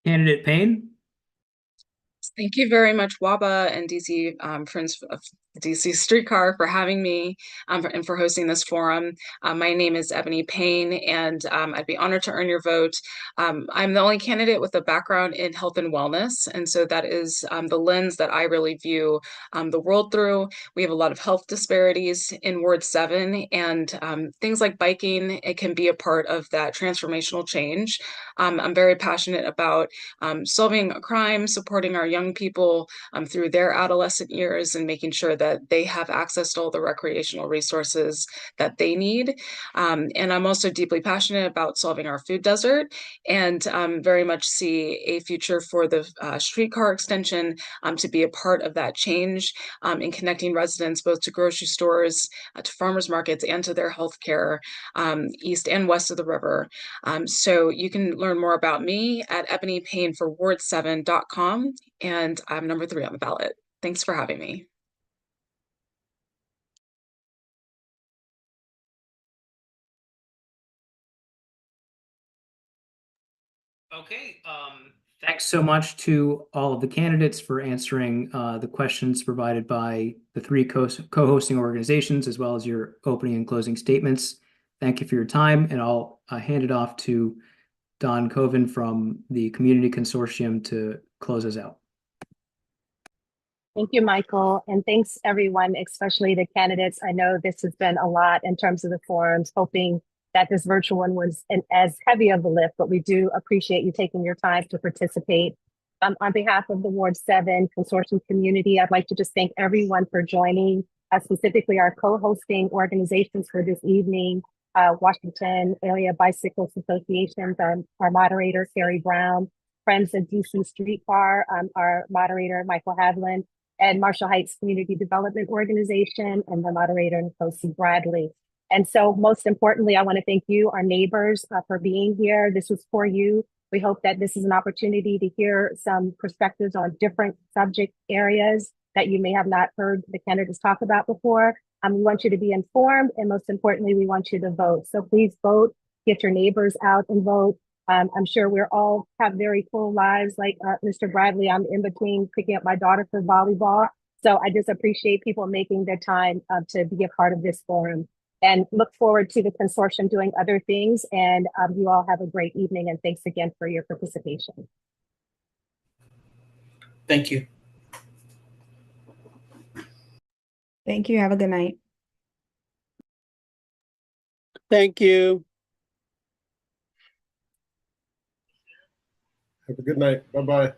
Candidate Payne? Thank you very much, WABA and DC Friends of DC Streetcar for having me and for hosting this forum. My name is Ebony Payne, and I'd be honored to earn your vote. I'm the only candidate with a background in health and wellness, and so that is the lens that I really view the world through. We have a lot of health disparities in Ward 7, and things like biking, it can be a part of that transformational change. I'm very passionate about solving crime, supporting our young people through their adolescent years, and making sure that they have access to all the recreational resources that they need. And I'm also deeply passionate about solving our food desert, and very much see a future for the streetcar extension to be a part of that change in connecting residents both to grocery stores, to farmers markets, and to their healthcare east and west of the river. So you can learn more about me at ebonypayneforward7.com, and I'm number 3 on the ballot. Thanks for having me. Okay, Thanks so much to all of the candidates for answering the questions provided by the three co-hosting organizations, as well as your opening and closing statements. Thank you for your time, and I'll hand it off to Don Coven from the Community Consortium to close us out. Thank you, Michael. And thanks everyone, especially the candidates. I know this has been a lot in terms of the forums, hoping that this virtual one was as heavy of a lift, but we do appreciate you taking your time to participate. On behalf of the Ward 7 Consortium community, I'd like to just thank everyone for joining, specifically our co-hosting organizations for this evening, Washington Area Bicycles Association, our moderator, Carrie Brown, Friends of DC Streetcar, our moderator, Michael Hadlin, and Marshall Heights Community Development Organization, and the moderator, Nkosi Bradley. And so most importantly, I want to thank you, our neighbors, for being here. This was for you. We hope that this is an opportunity to hear some perspectives on different subject areas that you may have not heard the candidates talk about before. We want you to be informed, and most importantly, we want you to vote. So please vote, get your neighbors out and vote. I'm sure we're all have very full lives like Mr. Bradley. I'm in between picking up my daughter for volleyball. So I just appreciate people making their time to be a part of this forum, and look forward to the consortium doing other things. And you all have a great evening, and thanks again for your participation. Thank you. Thank you. Have a good night. Thank you. Have a good night. Bye-bye.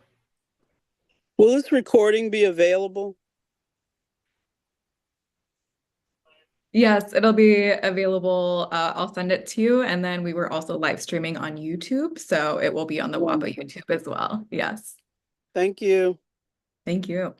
Will this recording be available? Yes, it'll be available. I'll send it to you. And then we were also live streaming on YouTube, so it will be on the WAPA YouTube as well. Yes. Thank you. Thank you.